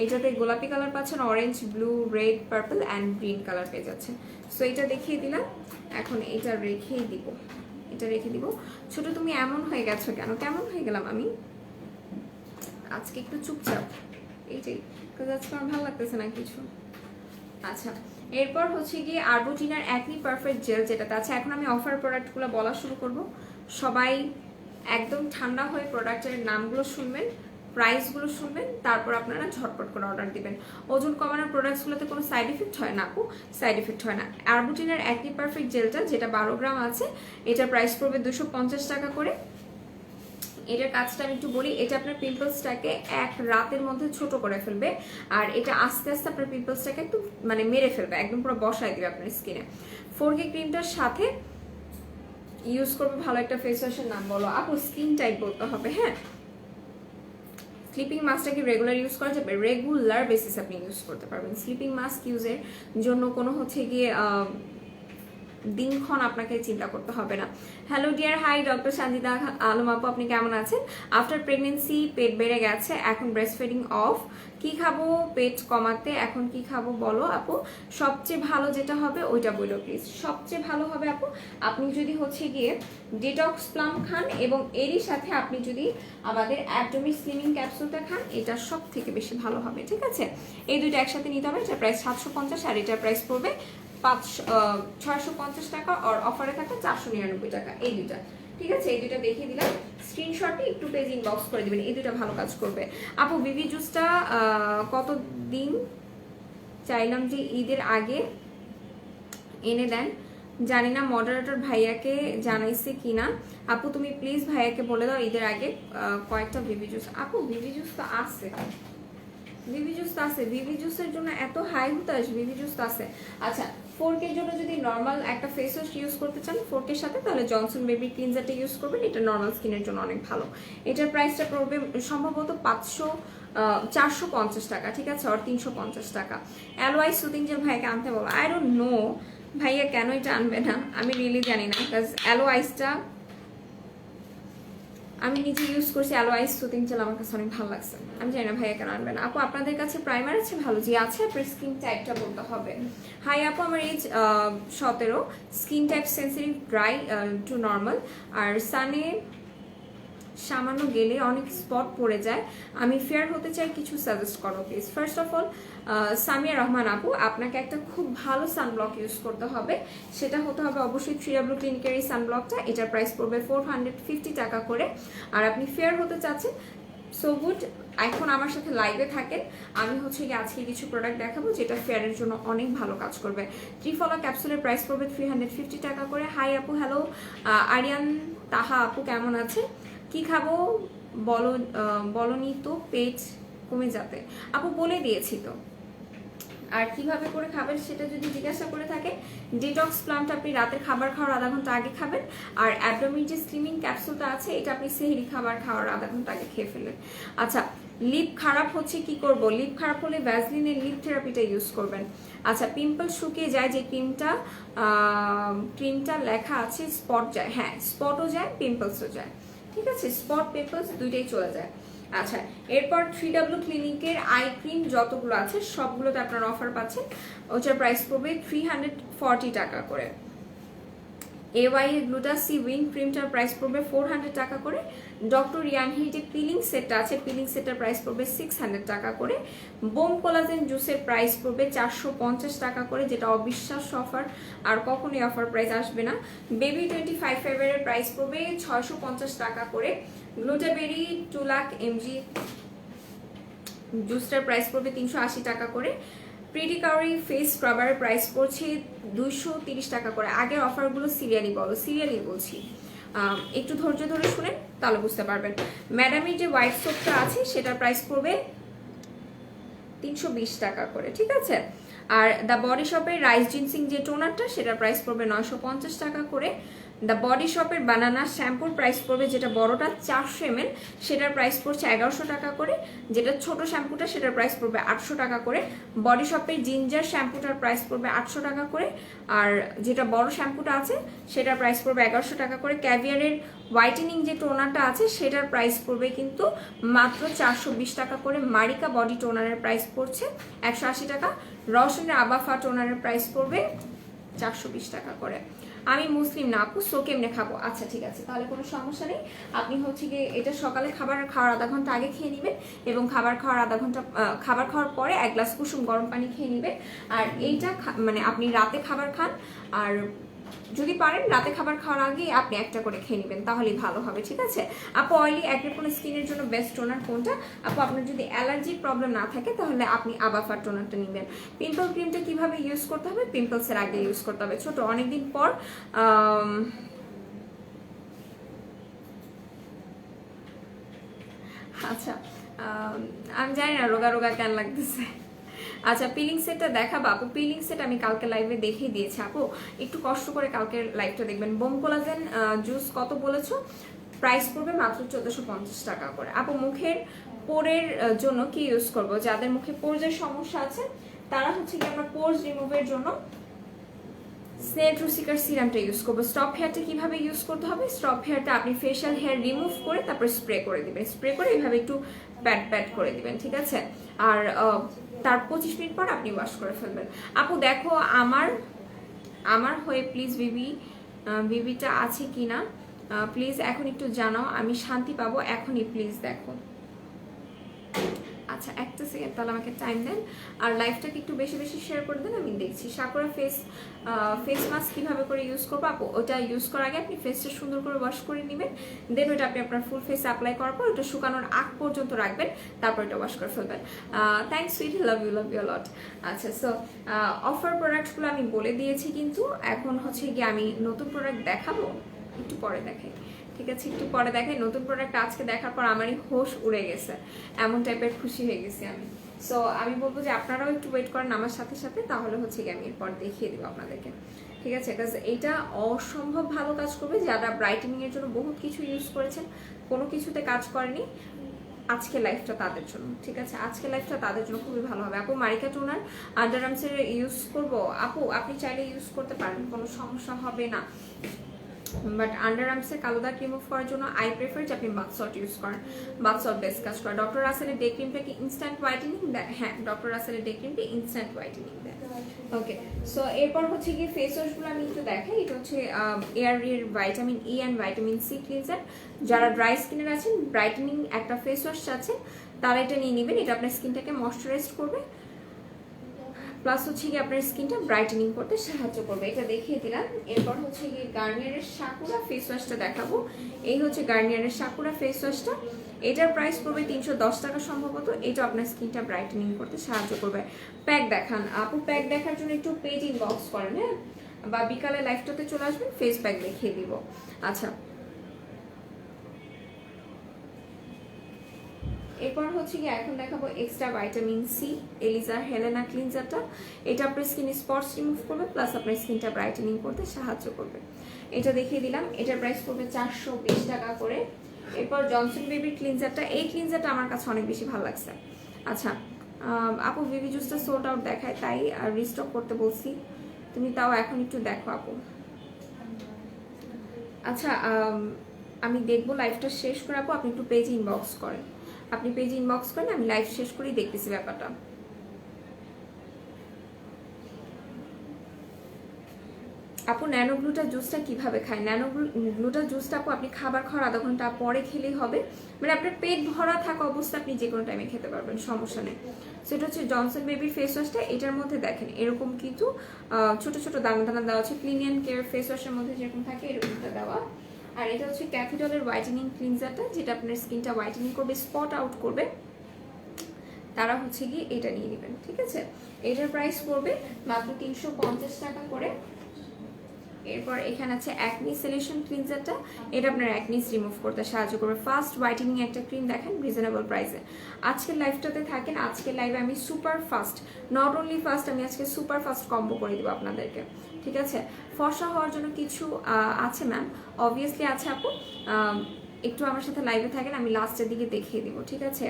এটাতে গোলাপি কালার পাচ্ছেন, orange, blue, red, purple and green colour পেয়ে যাচ্ছেন। সো এটা দেখিয়ে দিলাম। এখন এটা রেখেই দিব, এটা রেখে দিব। ছোট তুমি এমন হয়ে গেছো কেন? কেমন হয়ে গেলাম আমি আজকে? একটু চুপচাপ, এইটাই, কারণ আজকে আমার ভালো লাগতেছে না কিছু। আচ্ছা, এরপর হচ্ছে গিয়ে আরবুটিনার অ্যাকনি পারফেক্ট জেল যেটাতে আছে। এখন আমি অফার প্রোডাক্টগুলো বলা শুরু করব। সবাই একদম ঠান্ডা হয়ে প্রোডাক্টের নামগুলো শুনবেন, প্রাইসগুলো শুনবেন, তারপর আপনারা ঝটপট করে অর্ডার দিবেন। ওজন কমানোর প্রোডাক্টসগুলোতে কোনো সাইড ইফেক্ট হয় না আপু, সাইড ইফেক্ট হয় না। আরবুটিনার অ্যাকনি পারফেক্ট জেলটা যেটা 12 গ্রাম আছে, এটার প্রাইস পড়বে 250 টাকা করে। এটার কাজটা আমি একটু বলি। এটা আপনার পিম্পলসটাকে এক রাতের মধ্যে ছোট করে ফেলবে, আর এটা আস্তে আস্তে আপনার পিম্পলসটাকে একটু মানে মেরে ফেলবে, একদম পুরো বসায় দিবে আপনার স্কিনে। 4K ক্রিমটার সাথে ইউজ করবে ভালো একটা ফেস ওয়াশের নাম বলো আপু। স্কিন টাইপ বলতে হবে। হ্যাঁ, স্লিপিং মাস্কটাকে রেগুলার ইউজ করা যাবে, রেগুলার বেসিস আপনি ইউজ করতে পারবেন। স্লিপিং মাস্ক ইউজের জন্য কোনো হচ্ছে গিয়ে দিনক্ষণ আপনাকে চিন্তা করতে হবে না। Hello dear, hi doctor Sanjita Alam আপু, আপনি কেমন আছেন? আফটার প্রেগনেন্সি পেট বেড়ে গেছে, এখন ব্রেস্ট ফিডিং অফ, কি খাবো পেট কমাতে? এখন কি খাবো বলো আপু। সবচেয়ে ভালো যেটা হবে ওইটা বলো প্লিজ। সবচেয়ে ভালো হবে আপু আপনি যদি হচ্ছে গিয়ে ডিটক্স প্লাম খান, এবং এরই সাথে আপনি যদি আমাদের অ্যাবডোমি স্লিমিং ক্যাপসুলটা খান, এটা সব থেকে বেশি ভালো হবে। ঠিক আছে, এই দুইটা একসাথে নিতে হবে। এটার প্রাইস 750 আর এটার প্রাইস পড়বে 650 টাকা, আর অফারে থাকে 499 টাকা। এই দুইটা, ঠিক আছে, এই দুইটা দেখিয়ে দিলাম। স্ক্রিনশটে একটু পেজ ইনবক্স করে দিবেন, এই দুইটা ভালো কাজ করবে। আপু বিবি জুসটা কতদিন চাইলাম যে ঈদের আগে এনে দেন, জানি না মডারেটর ভাইয়াকে জানাইছে কিনা। আপু তুমি প্লিজ ভাইয়াকে বলে দাও ঈদের আগে কয়েকটা বিবি জুস। আপু বিবি জুস তো আছে, বিবি জুস তো আছে, বিবি জুসের জন্য এত হাই হুতাশ, বিবি জুস তো আছে। আচ্ছা, 4K জন্য যদি নর্মাল একটা ফেস ওয়াশ ইউজ করতে চান 4K সাথে, তাহলে জনসন বেবি ক্লিনজারটা ইউজ করবেন। এটা নর্মাল স্কিনের জন্য অনেক ভালো। এটার প্রাইসটা পড়বে সম্ভবত 450 টাকা। ঠিক আছে, আর 350 টাকা। অ্যালোয়াই সুদিং জেল ভাইয়াকে আনতে বলো। আই ডোন্ট নো ভাইয়া কেন এটা আনবে না, আমি রিয়েলি জানি না। বিকজ অ্যালোয়াইসটা আমি নিজে ইউজ করছি, অ্যালো আইস সুতিং জেল আমার কাছে অনেক ভালো লাগছে। আমি জানি না ভাইয়া কেন আনবে না। আপু আপনাদের কাছে প্রাইমার আছে? ভালো, যে আছে আপনার স্কিন টাইপটা বলতে হবে। হাই আপু, আমার age 17, skin type sensitive, dry to normal, আর সানে সামান্য গেলে অনেক স্পট পড়ে যায়, আমি ফেয়ার হতে চাই, কিছু সাজেস্ট করো please. First of all Samia Rahman আপু, আপনাকে একটা খুব ভালো সানব্লক ইউজ করতে হবে। সেটা হতে হবে অবশ্যই 3W ক্লিনিকের এই সানব্লকটা। এটার প্রাইস পড়বে 450 টাকা করে। আর আপনি ফেয়ার হতে চাচ্ছেন, সো গুড, এখন আমার সাথে লাইভে থাকেন। আমি হচ্ছে গিয়ে আজকে কিছু প্রোডাক্ট দেখাবো যেটা ফেয়ারের জন্য অনেক ভালো কাজ করবে। ত্রিফলা ক্যাপসুলের প্রাইস পড়বে 350 টাকা করে। হাই আপু, হ্যালো আরিয়ান তাহা আপু, কেমন আছে? কি খাবো বলনি তো পেট কমে যাবে? আপু বলে দিয়েছি তো। আর কিভাবে করে খাবেন সেটা যদি জিজ্ঞাসা করে থাকে, ডিটক্স প্লান্ট আপনি রাতের খাবার খাওয়ার আধা ঘন্টা আগে খাবেন, আর অ্যাবডোমিন যে স্লিমিং ক্যাপসুলটা আছে এটা আপনি সেহরি খাবার খাওয়ার আধা ঘন্টা আগে খেয়ে ফেললেন। আচ্ছা, লিপ খারাপ হচ্ছে কি করব? লিপ খারাপ হলে ভ্যাসলিনের লিপ থেরাপিটা ইউজ করবেন। আচ্ছা, পিম্পল শুকিয়ে যায়, যে ক্রিমটা লেখা আছে স্পট যায়, হ্যাঁ স্পটও যায় পিম্পলসও যায়, ঠিক আছে, স্পট পিম্পলস দুইটাই চলে যায়। আচ্ছা, এরপর 3W ক্লিনিকের আই ক্রিম যতগুলো আছে সবগুলোতে আপনারা অফার পাচ্ছেন, ওটার প্রাইস পড়বে 340 টাকা করে। AY এর গ্লুটাসি উইং ক্রিমটার প্রাইস পড়বে 400 টাকা করে। ডক্টর ইয়ানহির যে পিলিং সেটটা আছে, পিলিং সেটটার প্রাইস পড়বে 600 টাকা করে। বোম কোলাজেন জুসের প্রাইস পড়বে 450 টাকা করে, যেটা অবিশ্বাস্য অফার, আর কখনোই অফার প্রাইস আসবে না। বেবি 25 ফেভারের প্রাইস পড়বে 650 টাকা করে। গ্লুটাবেরি 2 লাখ mg জুসটার প্রাইস পড়বে 380 টাকা করে। প্রিটিকারি ফেস স্ক্রাবারের প্রাইস পড়ছে 230 টাকা করে। আগের অফারগুলো সিরিয়ালি বলছি, একটু ধৈর্য ধরে শুনেন তাহলে বুঝতে পারবেন। ম্যাডামের যে হোয়াইট সোপটা আছে সেটার প্রাইস পড়বে 320 টাকা করে, ঠিক আছে। আর দ্য বডি শপের রাইস জিনসিং যে টোনারটা সেটার প্রাইস পড়বে 950 টাকা করে। দ্য বডি শপের বানানা শ্যাম্পুর প্রাইস পড়বে, যেটা বড়টা 400 ml সেটার প্রাইস পড়ছে 1100 টাকা করে, যেটা ছোট শ্যাম্পুটা সেটার প্রাইস পড়বে 800 টাকা করে। বডি শপের জিঞ্জার শ্যাম্পুটার প্রাইস পড়বে 800 টাকা করে, আর যেটা বড় শ্যাম্পুটা আছে সেটার প্রাইস পড়বে 1100 টাকা করে। ক্যাভিয়ারের হোয়াইটেনিং যে টোনারটা আছে সেটার প্রাইস পড়বে কিন্তু মাত্র 420 টাকা করে। মারিকা বডি টোনারের প্রাইস পড়ছে 180 টাকা। রসনের আবাফা টোনারের প্রাইস পড়বে 420 টাকা করে। আমি মুসলিম না আপু, সো কেমনে খাবো? আচ্ছা ঠিক আছে, তাহলে কোনো সমস্যা নেই। আপনি হচ্ছে গিয়ে এটা সকালে খাবার খাওয়ার আধা ঘন্টা আগে খেয়ে নেবেন, এবং খাবার খাওয়ার পরে 1 গ্লাস কুসুম গরম পানি খেয়ে নেবেন। আর এইটা মানে আপনি রাতে খাবার খান, আর যদি পারেন রাতে খাবার খাওয়ার আগে আপনি একটা করে খেয়ে নেবেন, তাহলেই ভালো হবে, ঠিক আছে। আপু, অয়েলি অ্যাক্নে স্কিনের জন্য বেস্ট টোনার কোনটা? আপু, আপনার যদি অ্যালার্জির প্রবলেম না থাকে তাহলে আপনি আবাফার টোনারটা নেবেন। পিম্পল ক্রিমটা কিভাবে ইউজ করতে হবে? পিম্পলসের আগে ইউজ করতে হবে। ছোট অনেকদিন পর আচ্ছা, আমি জানি না রোগা রোগা কেন লাগতেছে। আচ্ছা, পিলিং সেটটা দেখাবো আপু? পিলিং সেট আমি কালকে লাইভে দেখিয়ে দিয়েছি আপু, একটু কষ্ট করে কালকে লাইভটা দেখবেন। বোম কোলাজেন জুস কত বলেছো? প্রাইস পড়বে মাত্র 1450 টাকা করে। আপু, মুখের পোরের জন্য কি ইউজ করব? যাদের মুখে পোরজের সমস্যা আছে তারা হচ্ছে কি আমরা পোরস রিমুভের জন্য স্নেট্রুসিকার সিরামটা ইউজ করবো। স্টপ হেয়ারটা কিভাবে ইউজ করতে হবে? স্টপ হেয়ারটা আপনি ফেশিয়াল হেয়ার রিমুভ করে তারপর স্প্রে করে দিবেন, স্প্রে করে এইভাবে একটু প্যাট করে দিবেন, ঠিক আছে। আর তার 25 মিনিট পর আপনি ওয়াশ করে ফেলবেন। আপু দেখো আমার হয়ে প্লিজ বিবিটা আছে কিনা প্লিজ এখন একটু জানাও, আমি শান্তি পাবো এখনই, প্লিজ দেখো। আচ্ছা, একটা সেকেন্ড, তাহলে আমাকে টাইম দেন, আর লাইফটাকে একটু বেশি বেশি শেয়ার করে দেন, আমি দেখছি। সাকুরা ফেস মাস্ক কিভাবে করে ইউজ করবো আপু? ওটা ইউজ করার আগে আপনি ফেসটা সুন্দর করে ওয়াশ করে নেবেন, দেন ওটা আপনি আপনার ফুল ফেস অ্যাপ্লাই করার পর ওটা শুকানোর আগ পর্যন্ত রাখবেন, তারপর এটা ওয়াশ করে ফেলবেন। Thanks sweet, love you lot. আচ্ছা, সো অফার প্রোডাক্টগুলো আমি বলে দিয়েছি, কিন্তু এখন হচ্ছে গিয়ে আমি নতুন প্রোডাক্ট দেখাবো, একটু পরে দেখাই, ঠিক আছে, একটু পরে দেখাই। নতুন প্রোডাক্ট আজকে দেখার পর আমারই হোশ উড়ে গেছে, এমন টাইপের খুশি হয়ে গেছি আমি। সো আমি বলবো যে আপনারাও একটু ওয়েট করেন আমার সাথে সাথে, তাহলে হচ্ছে কি আমি এরপর দেখিয়ে দিব আপনাদেরকে, ঠিক আছে। বিকজ এইটা অসম্ভব ভালো কাজ করবে। যারা ব্রাইটেনিং এর জন্য বহুত কিছু ইউজ করেছেন, কোনো কিছুতে কাজ করেনি, আজকে লাইফটা তাদের জন্য, ঠিক আছে, আজকে লাইফটা তাদের জন্য খুবই ভালো হবে। আপু, মারিকা টোনার আন্ডারআর্মসের ইউজ করবো? আপু, আপনি চাইলে ইউজ করতে পারেন, কোনো সমস্যা হবে না, বাট আন্ডারআর্মসের কালো দাগ রিমুভ করার জন্য আই প্রেফার যে আপনি বাথ সল্ট ইউজ করেন, বাথ সল্ট বেস্ট কাজ করে। ডক্টর রাসেলের ডে ক্রিমটা কি ইনস্ট্যান্ট হোয়াইটেনিং দেয়? হ্যাঁ, ডক্টর রাসেলের ডে ক্রিমটা ইনস্ট্যান্ট হোয়াইটেনিং দেয়। ওকে, সো এরপর হচ্ছে কি ফেস ওয়াশগুলো আমি একটু দেখাই। এটা হচ্ছে এয়ারের vitamin E and vitamin C cleanser. যারা ড্রাই স্কিনের আছেন, ব্রাইটেনিং একটা ফেস ওয়াশ চাচ্ছেন, তারা এটা নিয়ে নেবেন। এটা আপনার স্কিনটাকে ময়শ্চারাইজ করবে, প্লাস হচ্ছে কি আপনার স্কিনটা ব্রাইটেনিং করতে সাহায্য করবে, এটা দেখিয়ে দিলাম। এরপর হচ্ছে কি গার্নিয়ারের সাকুরা ফেস ওয়াশটা দেখাবো। এই হচ্ছে গার্নিয়ারের সাকুরা ফেস ওয়াশটা, এটার প্রাইস পড়বে 310 টাকা সম্ভবত। এটা আপনার স্কিনটা ব্রাইটেনিং করতে সাহায্য করবে। প্যাক দেখান আপু, প্যাক দেখার জন্য একটু পেজ ইনবক্স করেন, হ্যাঁ, বা বিকালে লাইফটাতে চলে আসবেন, ফেস প্যাক দেখিয়ে দিব। আচ্ছা, এরপর হচ্ছে কি এখন দেখাবো এক্সট্রা ভাইটামিন সি এলিজার হেলেনা ক্লিনজারটা। এটা আপনার স্কিন স্পটস রিমুভ করবে, প্লাস আপনার স্কিনটা ব্রাইটেনিং করতে সাহায্য করবে। এটা দেখিয়ে দিলাম, এটার প্রাইস পড়বে 420 টাকা করে। এরপর জনসন বেবির ক্লিনজারটা, এই ক্লিনজারটা আমার কাছে অনেক বেশি ভালো লাগছে। আচ্ছা আপু বেবি জুসটা সোল্ড আউট দেখায়, তাই রিস্টক করতে বলছি, তুমি তাও এখন একটু দেখো আপু। আচ্ছা আমি দেখবো লাইভটা শেষ করে আপু, আপনি একটু পেজে ইনবক্স করেন, আপনি পেজে ইনবক্স করেন, আমি লাইভ শেষ করেই দেখতেছি ব্যাপারটা। আপু ন্যানোগ্লুটা জুসটা কিভাবে খায়? ন্যানোগ্লুটা জুসটা আপু আপনি খাবার খাওয়ার আধা ঘন্টা পরে খেলেই হবে, মানে আপনার পেট ভরা থাকা অবস্থা আপনি যে কোনো টাইমে খেতে পারবেন, সমস্যা নেই। সেটা হচ্ছে জনসন বেবির ফেস ওয়াশটা, এটার মধ্যে দেখেন এরকম কিন্তু ছোট ছোট দানা দানা দেওয়া আছে, ক্লিনিয়ান কেয়ার ফেস ওয়াশের মধ্যে যেরকম থাকে এরকমটা দেওয়া। আর এটা হচ্ছে ক্যাপিটলের হোয়াইটেনিং ক্লিনজারটা, যেটা আপনার স্কিনটা হোয়াইটেনিং করবে, স্পট আউট করবে, তারা হচ্ছে গিয়ে এটা নিয়ে নেবেন, ঠিক আছে? এটার প্রাইস পড়বে মাত্র 350 টাকা করে। এরপর এখানে আছে অ্যাকনি সলিউশন ক্লিনজারটা, এটা আপনার অ্যাকনিস রিমুভ করতে সাহায্য করবে, ফাস্ট হোয়াইটেনিং একটা ক্রিম, দেখেন রিজনেবল প্রাইসে। আজকের লাইভটাতে থাকেন, আজকের লাইভে আমি super fast, not only fast, আমি আজকে সুপার ফাস্ট কম্বো করে দেবো আপনাদেরকে, ঠিক আছে? ফর্সা হওয়ার জন্য কিছু আছে ম্যাম, অবভিয়াসলি আছে আপু, একটু আমার সাথে লাইভে থাকেন, আমি লাস্টের দিকে দেখিয়ে দিব, ঠিক আছে?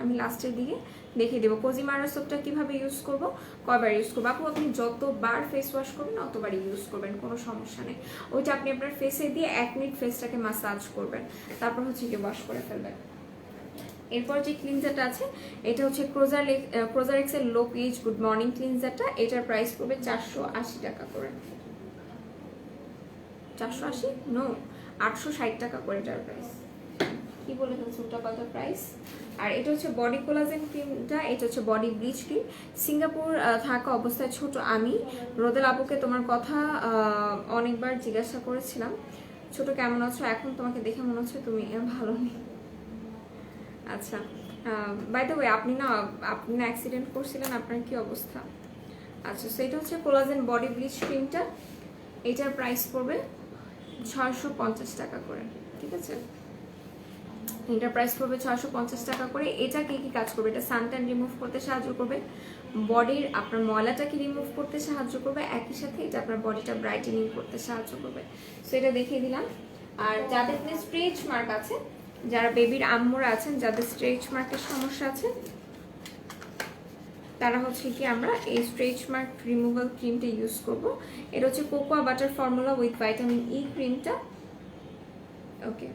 আমি লাস্টের দিকে দেখিয়ে দেবো কোজিমারা সোপটা কিভাবে ইউজ করব, কয়বার ইউজ করবো। আপু আপনি যতবার ফেস ওয়াশ করবেন অতবারই ইউজ করবেন, কোনো সমস্যা নেই। ওইটা আপনি আপনার ফেসে দিয়ে 1 মিনিট ফেসটাকে মাসাজ করবেন, তারপর হচ্ছে কি ওয়াশ করে ফেলবেন। এরপর যে ক্লিনজারটা আছে এটা হচ্ছে ক্রোজারেক্সের লো পিএইচ গুড মর্নিং ক্লিনজারটা, এটার প্রাইস পড়বে 480 টাকা করে। 480 নো 860 টাকা করে এটার প্রাইস, কি বলে ফেলছে উল্টাপাল্টা প্রাইস। আর এটা হচ্ছে বডি কোলাজেন ক্রিমটা, এটা হচ্ছে বডি ব্লিচ ক্রিম। সিঙ্গাপুর থাকা অবস্থায় ছোট আমি রোদেল আপুকে তোমার কথা অনেকবার জিজ্ঞাসা করেছিলাম, ছোট কেমন আছো, এখন তোমাকে দেখে মনে হচ্ছে তুমি ভালো নেই। আচ্ছা বাই দ্য ওয়ে আপনি না অ্যাক্সিডেন্ট করছিলেন, আপনার কি অবস্থা? আচ্ছা সেটা হচ্ছে কোলাজেন বডি ব্লিচ ক্রিমটা, এটার প্রাইস পড়বে 650 টাকা করে, ঠিক আছে? এটার প্রাইস পড়বে 650 টাকা করে। এটা কি কি কাজ করবে? এটা সানট্যান রিমুভ করতে সাহায্য করবে, বডির আপনার ময়লাটাকে রিমুভ করতে সাহায্য করবে, একই সাথে এটা আপনার বডিটা ব্রাইটেনিং করতে সাহায্য করবে। সো এটা দেখিয়ে দিলাম। আর যাদের স্ট্রেচ মার্ক আছে, যারা বেবির আম্মুরা আছেন, যাদের স্ট্রেচ মার্কের সমস্যা আছে, তারা হচ্ছে কি আমরা এই স্ট্রেচ মার্ক রিমুভাল ক্রিমটা ইউজ করব। এটা হচ্ছে cocoa butter formula with vitamin ই ক্রিমটা, ওকে।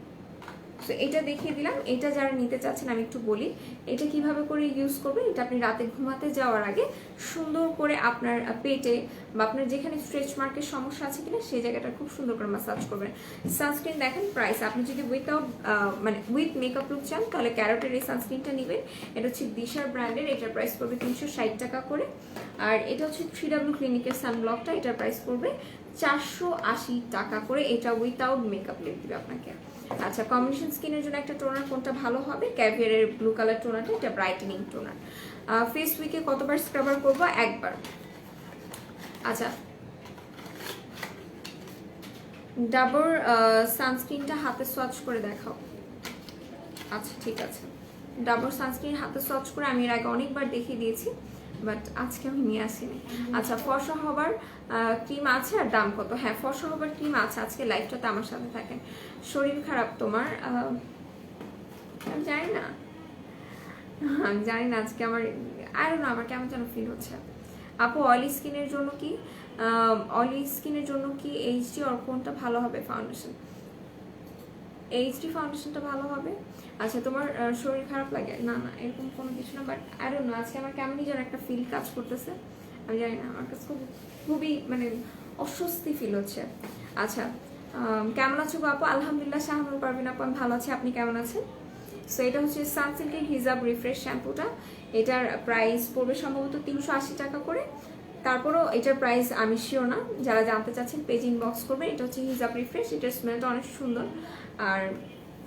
সো এটা দেখিয়ে দিলাম। এটা যারা নিতে চাচ্ছেন আমি একটু বলি এটা কিভাবে করে ইউজ করবেন। এটা আপনি রাতে ঘুমাতে যাওয়ার আগে সুন্দর করে আপনার পেটে বা আপনার যেখানে স্ট্রেচ মার্কের সমস্যা আছে কিনা সেই জায়গাটা খুব সুন্দর করে মাসাজ করবেন। সানস্ক্রিন দেখেন প্রাইস, আপনি যদি উইথ মেকআপ লুক চান তাহলে ক্যারটের এই সানস্ক্রিনটা নেবেন। এটা হচ্ছে দিশার ব্র্যান্ডের, এটার প্রাইস পড়বে 360 টাকা করে। আর এটা হচ্ছে 3W ক্লিনিকের সানব্লকটা, এটার প্রাইস পড়বে 480 টাকা করে। এটা উইথাউট মেকআপ লিপ দিবে আপনাকে। আচ্ছা কম্বিনেশন স্কিনের জন্য একটা টোনার কোনটা ভালো হবে? ক্যাভিয়ারের ব্লু কালার টোনারটা, এটা ব্রাইটেনিং টোনার। ফেস উইকে কতবার স্ক্রাবার করবো? একবার। আচ্ছা ডাবর সানস্ক্রিনটা হাতে সোয়াচ করে দেখাও। আচ্ছা ঠিক আছে, ডাবর সানস্ক্রিন হাতে সোয়াচ করে আমি এর আগে অনেকবার দেখিয়ে দিয়েছি, বাট আজকে আমি নিয়ে আসিনি। আচ্ছা ফর্সা হবার ক্রিম আছে, আর দাম কত? হ্যাঁ ফর্সা হবার ক্রিম আছে, আজকে লাইফটাতে আমার সাথে থাকেন। শরীর খারাপ তোমার? আমি জানি না, আজকে আমার আমার কেমন যেন ফিল হচ্ছে। আপু অয়েলি স্কিনের জন্য কি এইচডি আর কোনটা ভালো হবে ফাউন্ডেশন? এইচডি ফাউন্ডেশনটা ভালো হবে। আচ্ছা তোমার শরীর খারাপ লাগে? না এরকম কোনো কিছু না, বাট আই ডোন্ট নো আজকে আমার কেমনই যেন একটা ফিল কাজ করতেছে, আমি জানি না, আমার কাছে খুবই মানে অস্বস্তি ফিল হচ্ছে। আচ্ছা কেমন আছো আপু? আলহামদুলিল্লাহ। শাহনুর পারভিন আপু আমি ভালো আছি, আপনি কেমন আছেন? সো এটা হচ্ছে সানসিল্কের হিজাব রিফ্রেশ শ্যাম্পুটা, এটার প্রাইস পড়বে সম্ভবত 380 টাকা করে। তারপরও এটার প্রাইস আমি শিওর না, যারা জানতে চাচ্ছেন পেজ ইনবক্স করবেন। এটা হচ্ছে হিজাব রিফ্রেশ, এটার স্মেলটা অনেক সুন্দর। আর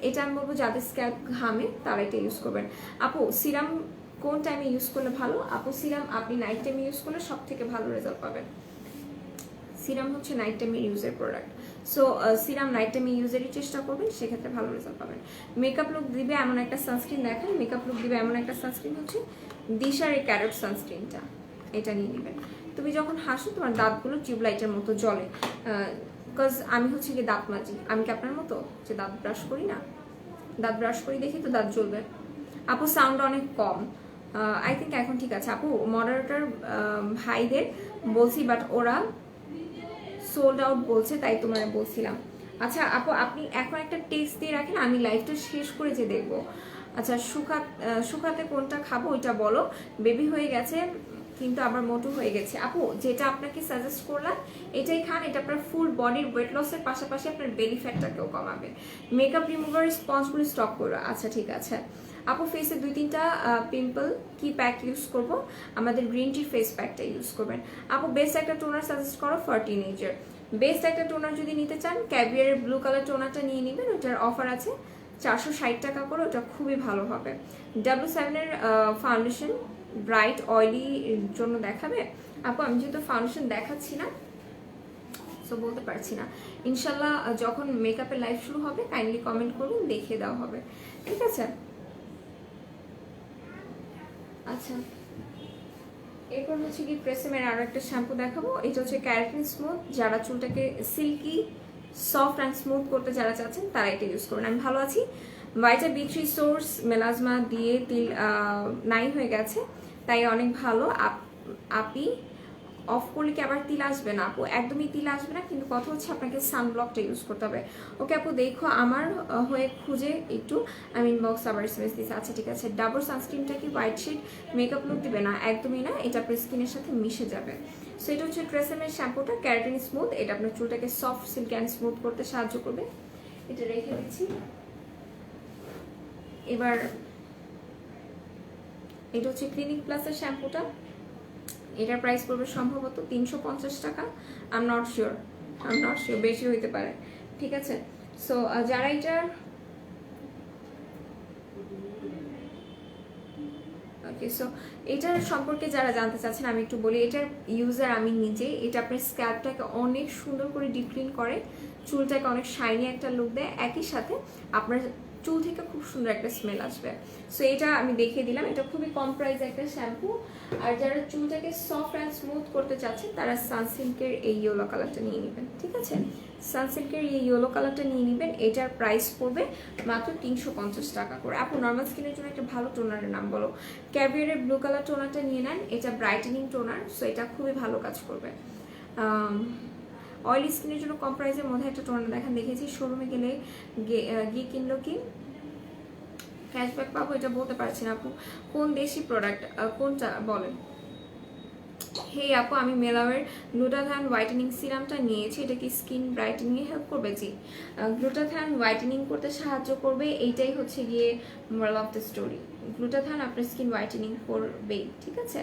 এটা আমি বলবো যাদের স্ক্যাল্প ঘামে তারা এটা ইউজ করবেন। আপু সিরাম কোন টাইমে ইউজ করলে ভালো? আপু সিরাম আপনি নাইট টাইমে ইউজ করলে সব থেকে ভালো রেজাল্ট পাবেন। সিরাম হচ্ছে নাইট টাইমের ইউজের প্রোডাক্ট। সো সিরাম নাইট টাইমে ইউজেরই চেষ্টা করবেন, সেক্ষেত্রে ভালো রেজাল্ট পাবেন। মেকআপ লুক দিবে এমন একটা সানস্ক্রিন দেখেন, মেকআপ লুক দিবে এমন একটা সানস্ক্রিন হচ্ছে দিশার এই ক্যারট সানস্ক্রিনটা, এটা নিয়ে নেবেন। তুমি যখন হাসো তোমার দাঁতগুলো টিউবলাইটের মতো জ্বলে, বিকজ আমি হচ্ছে কি দাঁত মাজি, আমি কি আপনার মতো যে দাঁত ব্রাশ করি না? দাঁত ব্রাশ করি দেখি তো দাঁত জ্বলবে। আপু সাউন্ড অনেক কম, আই থিঙ্ক এখন ঠিক আছে। আপু মডারেটর ভাইদের বলছি, বাট ওরা সোল্ড আউট বলছে, তাই তোমার বলছিলাম। আচ্ছা আপু আপনি এখন একটা টেক্সট দিয়ে রাখেন, আমি লাইভটা শেষ করে যে দেখবো। আচ্ছা শুকাতে কোনটা খাবো ওইটা বলো। বেবি হয়ে গেছে কিন্তু আবার মোটু হয়ে গেছে। আপু যেটা আপনাকে সাজেস্ট করলাম এটাই খান, এটা আপনার ফুল বডির ওয়েট লসের পাশাপাশি আপনার বেলি ফ্যাটটাকেও কমাবে। মেকআপ রিমুভার স্পঞ্জগুলো স্টক করো। আচ্ছা ঠিক আছে আপু, ফেসে 2-3টা পিম্পল কি প্যাক ইউজ করব? আমাদের গ্রিন টি ফেস প্যাকটা ইউজ করবেন। আপু বেস্ট একটা টোনার সাজেস্ট করো ফর টিনেজার। বেস্ট একটা টোনার যদি নিতে চান ক্যাভিয়ারের ব্লু কালার টোনারটা নিয়ে নেবেন, ওটার অফার আছে 460 টাকা করে, ওটা খুবই ভালো হবে। W7 এর ফাউন্ডেশন ব্রাইট অয়েলি জন্য দেখাবে? আপু আমি যেহেতু ফাউন্ডেশন দেখাচ্ছি না সো বলতে পারছি না, ইনশাল্লাহ যখন মেকআপের লাইভ শুরু হবে কাইন্ডলি কমেন্ট করুন, দেখিয়ে দেওয়া হবে, ঠিক আছে? আচ্ছা এরপর হচ্ছে কি প্রেসেমের আরো একটা শ্যাম্পু দেখাবো, এটা হচ্ছে ক্যারাটিন স্মুথ। যারা চুলটাকে সিল্কি সফট অ্যান্ড স্মুথ করতে যারা চাচ্ছেন তারা এটা ইউজ করবেন। আমি ভালো আছি। ভাইটা B3 সোর্স মেলাজমা দিয়ে তিল নাই হয়ে গেছে, তাই অনেক ভালো। আপি অফ করলে কি আবার তিল আসবে না? আপু একদমই তিল আসবে না, কিন্তু কথা হচ্ছে আপনাকে সানব্লকটা ইউজ করতে হবে। ওকে আপু দেখো আমার হয়ে খুঁজে একটু, আমি ইনবক্স আবার SMS দিচ্ছি। আচ্ছা ঠিক আছে। ডাবর সানস্ক্রিনটা কি হোয়াইট শিট মেকআপ লুক দিবে না? একদমই না, এটা আপনার স্কিনের সাথে মিশে যাবে। সো এটা হচ্ছে ট্রেসেমের শ্যাম্পুটা, ক্যারাটিন স্মুথ, এটা আপনার চুলটাকে সফট সিল্ক অ্যান্ড স্মুথ করতে সাহায্য করবে। এটা রেখে দিচ্ছি। এবার এটা হচ্ছে ক্লিনিক প্লাসের শ্যাম্পুটা, এটার প্রাইস পড়বে সম্ভবত 350 টাকা। আই এম নট শিওর, বেশি হইতে পারে, ঠিক আছে? সো যারা এটা ওকে, সো এটার সম্পর্কে যারা জানতে চাচ্ছেন আমি একটু বলি। এটার ইউজার আমি নিজে। এটা আপনার স্ক্যাল্পটাকে অনেক সুন্দর করে ডিপ ক্লিন করে, চুলটাকে অনেক শাইনি একটা লুক দেয়, একই সাথে আপনার চুল থেকে খুব সুন্দর একটা স্মেল আসবে। সো এটা আমি দেখিয়ে দিলাম, এটা খুবই কম প্রাইসে একটা শ্যাম্পু। আর যারা চুলটাকে সফট অ্যান্ড স্মুথ করতে চাচ্ছেন তারা সানসিল্কের এই ইয়েলো কালারটা নিয়ে নেবেন, ঠিক আছে? সানসিল্কের এই ইয়েলো কালারটা নিয়ে নেবেন, এটার প্রাইস পড়বে মাত্র 350 টাকা করে। আপু নর্মাল স্কিনের জন্য একটা ভালো টোনারের নাম বলো। ক্যাভিয়ারের ব্লু কালার টোনারটা নিয়ে নেন, এটা ব্রাইটেনিং টোনার, সো এটা খুবই ভালো কাজ করবে। অয়েলি স্কিনের জন্য কম প্রাইসের মধ্যে একটা টোনার দেখেন, দেখেছি শোরুমে গেলে গিয়ে কিনলো কি ক্যাশব্যাক পাবো, এটা বলতে পারছি না আপু। কোন দেশি প্রোডাক্ট কোনটা বলেন? হে আপু আমি মেলাওয়ের গ্লুটাথায়ন হোয়াইটেনিং সিরামটা নিয়েছি, এটা কি স্কিন ব্রাইটেনিংয়ে হেল্প করবে? জি, গ্লুটাথায়ন হোয়াইটেনিং করতে সাহায্য করবে, এইটাই হচ্ছে গিয়ে moral of the story. Glutathione আপনার স্কিন হোয়াইটেনিং করবেই, ঠিক আছে?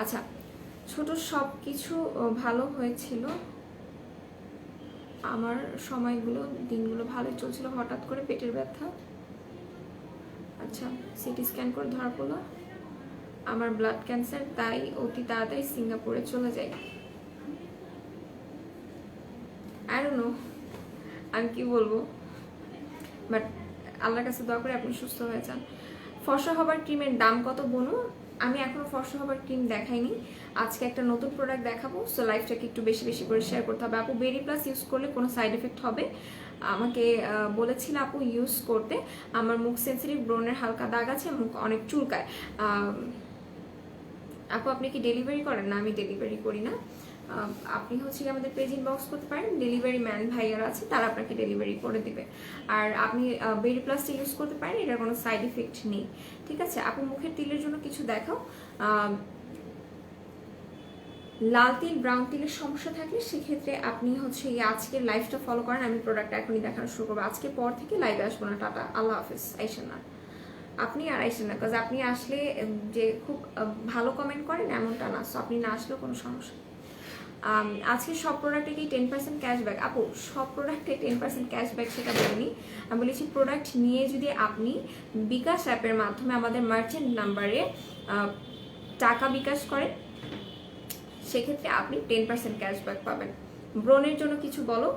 আচ্ছা ছোট সব কিছু ভালো হয়েছিল, আমার সময়গুলো দিনগুলো ভালোই চলছিল, হঠাৎ করে পেটের ব্যথা। আচ্ছা সিটি স্ক্যান করে ধরা পড়লো আমার ব্লাড ক্যান্সার, তাই অতি তাড়াতাড়ি সিঙ্গাপুরে চলে যাই। আই ডোন্ট নো আমি কি বলবো, বাট আল্লাহর কাছে দোয়া করে আপনি সুস্থ হয়ে যান। ফর্সা হবার ক্রিমের দাম কত বনু? আমি এখনো ফর্সা হবার ক্রিম দেখাইনি, আজকে একটা নতুন প্রোডাক্ট দেখাবো, সো লাইফটাকে একটু বেশি বেশি করে শেয়ার করতে হবে। আপু বেরি প্লাস ইউজ করলে কোনো সাইড এফেক্ট হবে? আমাকে বলেছিল আপু ইউজ করতে, আমার মুখ সেন্সিটিভ, ব্রনের হালকা দাগ আছে, মুখ অনেক চুলকায়। আপু আপনি কি ডেলিভারি করেন? না আমি ডেলিভারি করি না, আপনি হচ্ছে আমাদের পেজ ইনবক্স করতে পারেন, ডেলিভারি ম্যান ভাইয়ারা আছে তারা আপনাকে ডেলিভারি করে দিবে। আর আপনি বেরি প্লাসটা ইউজ করতে পারেন, এটার কোনো সাইড ইফেক্ট নেই, ঠিক আছে? আপু মুখের তিলের জন্য কিছু দেখাও। লাল তিল ব্রাউন তিলের সমস্যা থাকলে সেক্ষেত্রে আপনি হচ্ছে আজকের লাইভটা ফলো করেন, আমি প্রোডাক্ট এখনই দেখানো শুরু করবো। আজকে পর থেকে লাইভে আসবো না, টাটা আল্লাহ হাফিজ। আইসেন না আপনি, আর আইসেন না, কাজ আপনি আসলে যে খুব ভালো কমেন্ট করেন এমনটা না, সো আপনি না আসলেও কোনো সমস্যা। আজকে সব প্রোডাক্টে কি 10% ক্যাশব্যাক? আপু সব প্রোডাক্টে 10% ক্যাশব্যাক সেটা বলিনি, আমি বলেছি প্রোডাক্ট নিয়ে যদি আপনি বিকাশ অ্যাপের মাধ্যমে আমাদের মার্চেন্ট নাম্বারে টাকা বিকাশ করেন সেক্ষেত্রে আপনি 10% ক্যাশব্যাক পাবেন। ব্রণের জন্য কিছু বলো।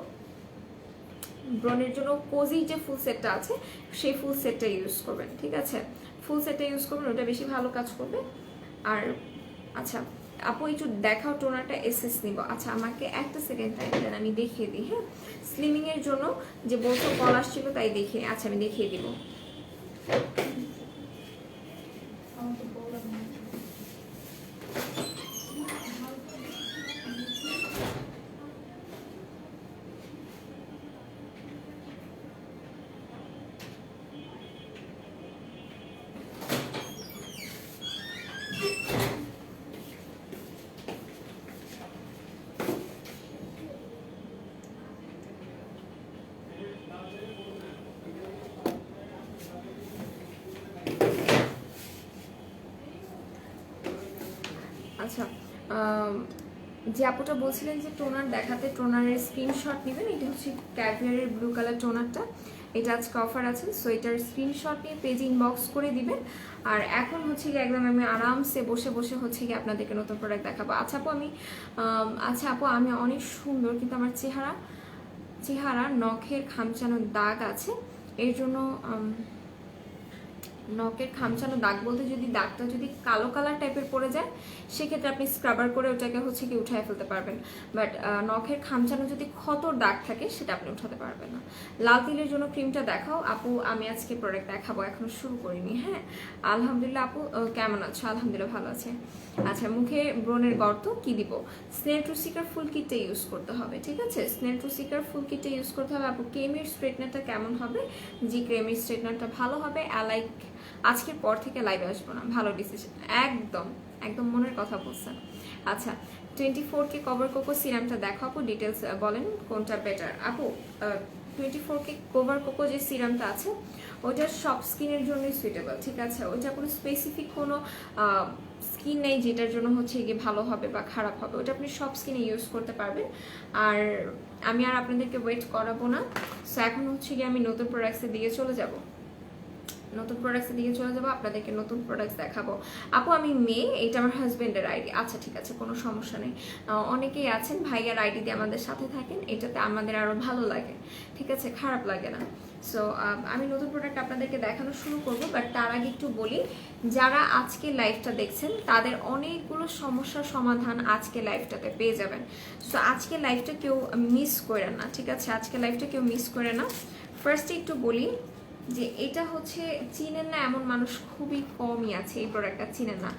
ব্রণের জন্য কোজি যে ফুল সেটটা আছে সেই ফুল সেটটা ইউজ করবেন, ঠিক আছে? ফুল সেটটা ইউজ করবেন, ওটা বেশি ভালো কাজ করবে। আর আচ্ছা আপু একটু দেখাও টোনারটা এসএস নিব। আচ্ছা আমাকে একটা সেকেন্ড টাইম দেন, আমি দেখিয়ে দিই। হ্যাঁ, স্লিমিং এর জন্য যে বলছো কল আসছিল তাই দেখিয়ে, আচ্ছা আমি দেখিয়ে দিব। আমাকে বললাম না। আচ্ছা যে আপুটা বলছিলেন যে টোনার দেখাতে, টোনারের স্ক্রিনশট নেবেন। এটা হচ্ছে ক্যাভিয়ারের ব্লু কালার টোনারটা, এটা আজকে অফার আছে। সো এটার স্ক্রিনশট নিয়ে পেজ ইনবক্স করে দিবেন। আর এখন হচ্ছে কি একদম আমি আরামসে বসে বসে হচ্ছে কি আপনাদেরকে নতুন প্রোডাক্ট দেখাবো। আচ্ছা আপু আমি অনেক সুন্দর, কিন্তু আমার চেহারা নখের খামচানোর দাগ আছে, এর জন্য নখের খামচানো দাগ বলতে যদি দাগটা যদি কালো কালার টাইপের পড়ে যায় সেক্ষেত্রে আপনি স্ক্রাবার করে ওটাকে হচ্ছে কি উঠায় ফেলতে পারবেন। বাট নখের খামচানো যদি ক্ষতর দাগ থাকে সেটা আপনি উঠাতে পারবেন না। লাল তিলের জন্য ক্রিমটা দেখাও আপু। আমি আজকে প্রোডাক্ট দেখাবো, এখনো শুরু করিনি। হ্যাঁ আলহামদুলিল্লাহ। আপু কেমন আছো? আলহামদুলিল্লাহ ভালো আছে। আচ্ছা মুখে ব্রণের গর্ত কি দিব? স্নেল টু সিকার ফুল কিটটা ইউজ করতে হবে, ঠিক আছে? স্নেল টু সিকার ফুল কিটটা ইউজ করতে হবে। আপু ক্রেমের স্ট্রেটনারটা কেমন হবে? জি ক্রেমের স্ট্রেটনারটা ভালো হবে। অ্যালাইক আজকের পর থেকে লাইভে আসবো না, ভালো ডিসিশন, একদম একদম মনের কথা বলছেন। আচ্ছা 24K কভার কোকো সিরামটা দেখো আপু, ডিটেলস বলেন কোনটা বেটার। আপু 24K কভার কোকো যে সিরামটা আছে ওটা সব স্কিনের জন্যই সুইটেবল, ঠিক আছে? ওটা কোনো স্পেসিফিক কোনো স্কিন নেই যেটার জন্য হচ্ছে গিয়ে ভালো হবে বা খারাপ হবে, ওটা আপনি সব স্কিনে ইউজ করতে পারবেন। আর আমি আর আপনাদেরকে ওয়েট করাবো না। সো এখন হচ্ছে গিয়ে আমি নতুন প্রোডাক্টসের দিকে চলে যাবো, আপনাদেরকে নতুন প্রোডাক্টস দেখাবো। আপু আমি মেয়ে, এটা আমার হাজবেন্ডের আইডি। আচ্ছা ঠিক আছে, কোনো সমস্যা নেই। অনেকেই আছেন ভাইয়ার আইডি দিয়ে আমাদের সাথে থাকেন, এটাতে আমাদের আরো ভালো লাগে, ঠিক আছে? খারাপ লাগে না। সো আমি নতুন প্রোডাক্ট আপনাদেরকে দেখানো শুরু করব। বাট তার আগে একটু বলি, যারা আজকে লাইভটা দেখছেন তাদের অনেকগুলো সমস্যার সমাধান আজকে লাইভটাতে পেয়ে যাবেন। সো আজকে লাইভটা কেউ মিস করে না, ঠিক আছে? আজকে লাইভটা কেউ মিস করে না। ফার্স্টে একটু বলি যে এটা হচ্ছে চিনেন না এমন মানুষ খুবই কমই আছে, এই প্রোডাক্টটা চিনেন না।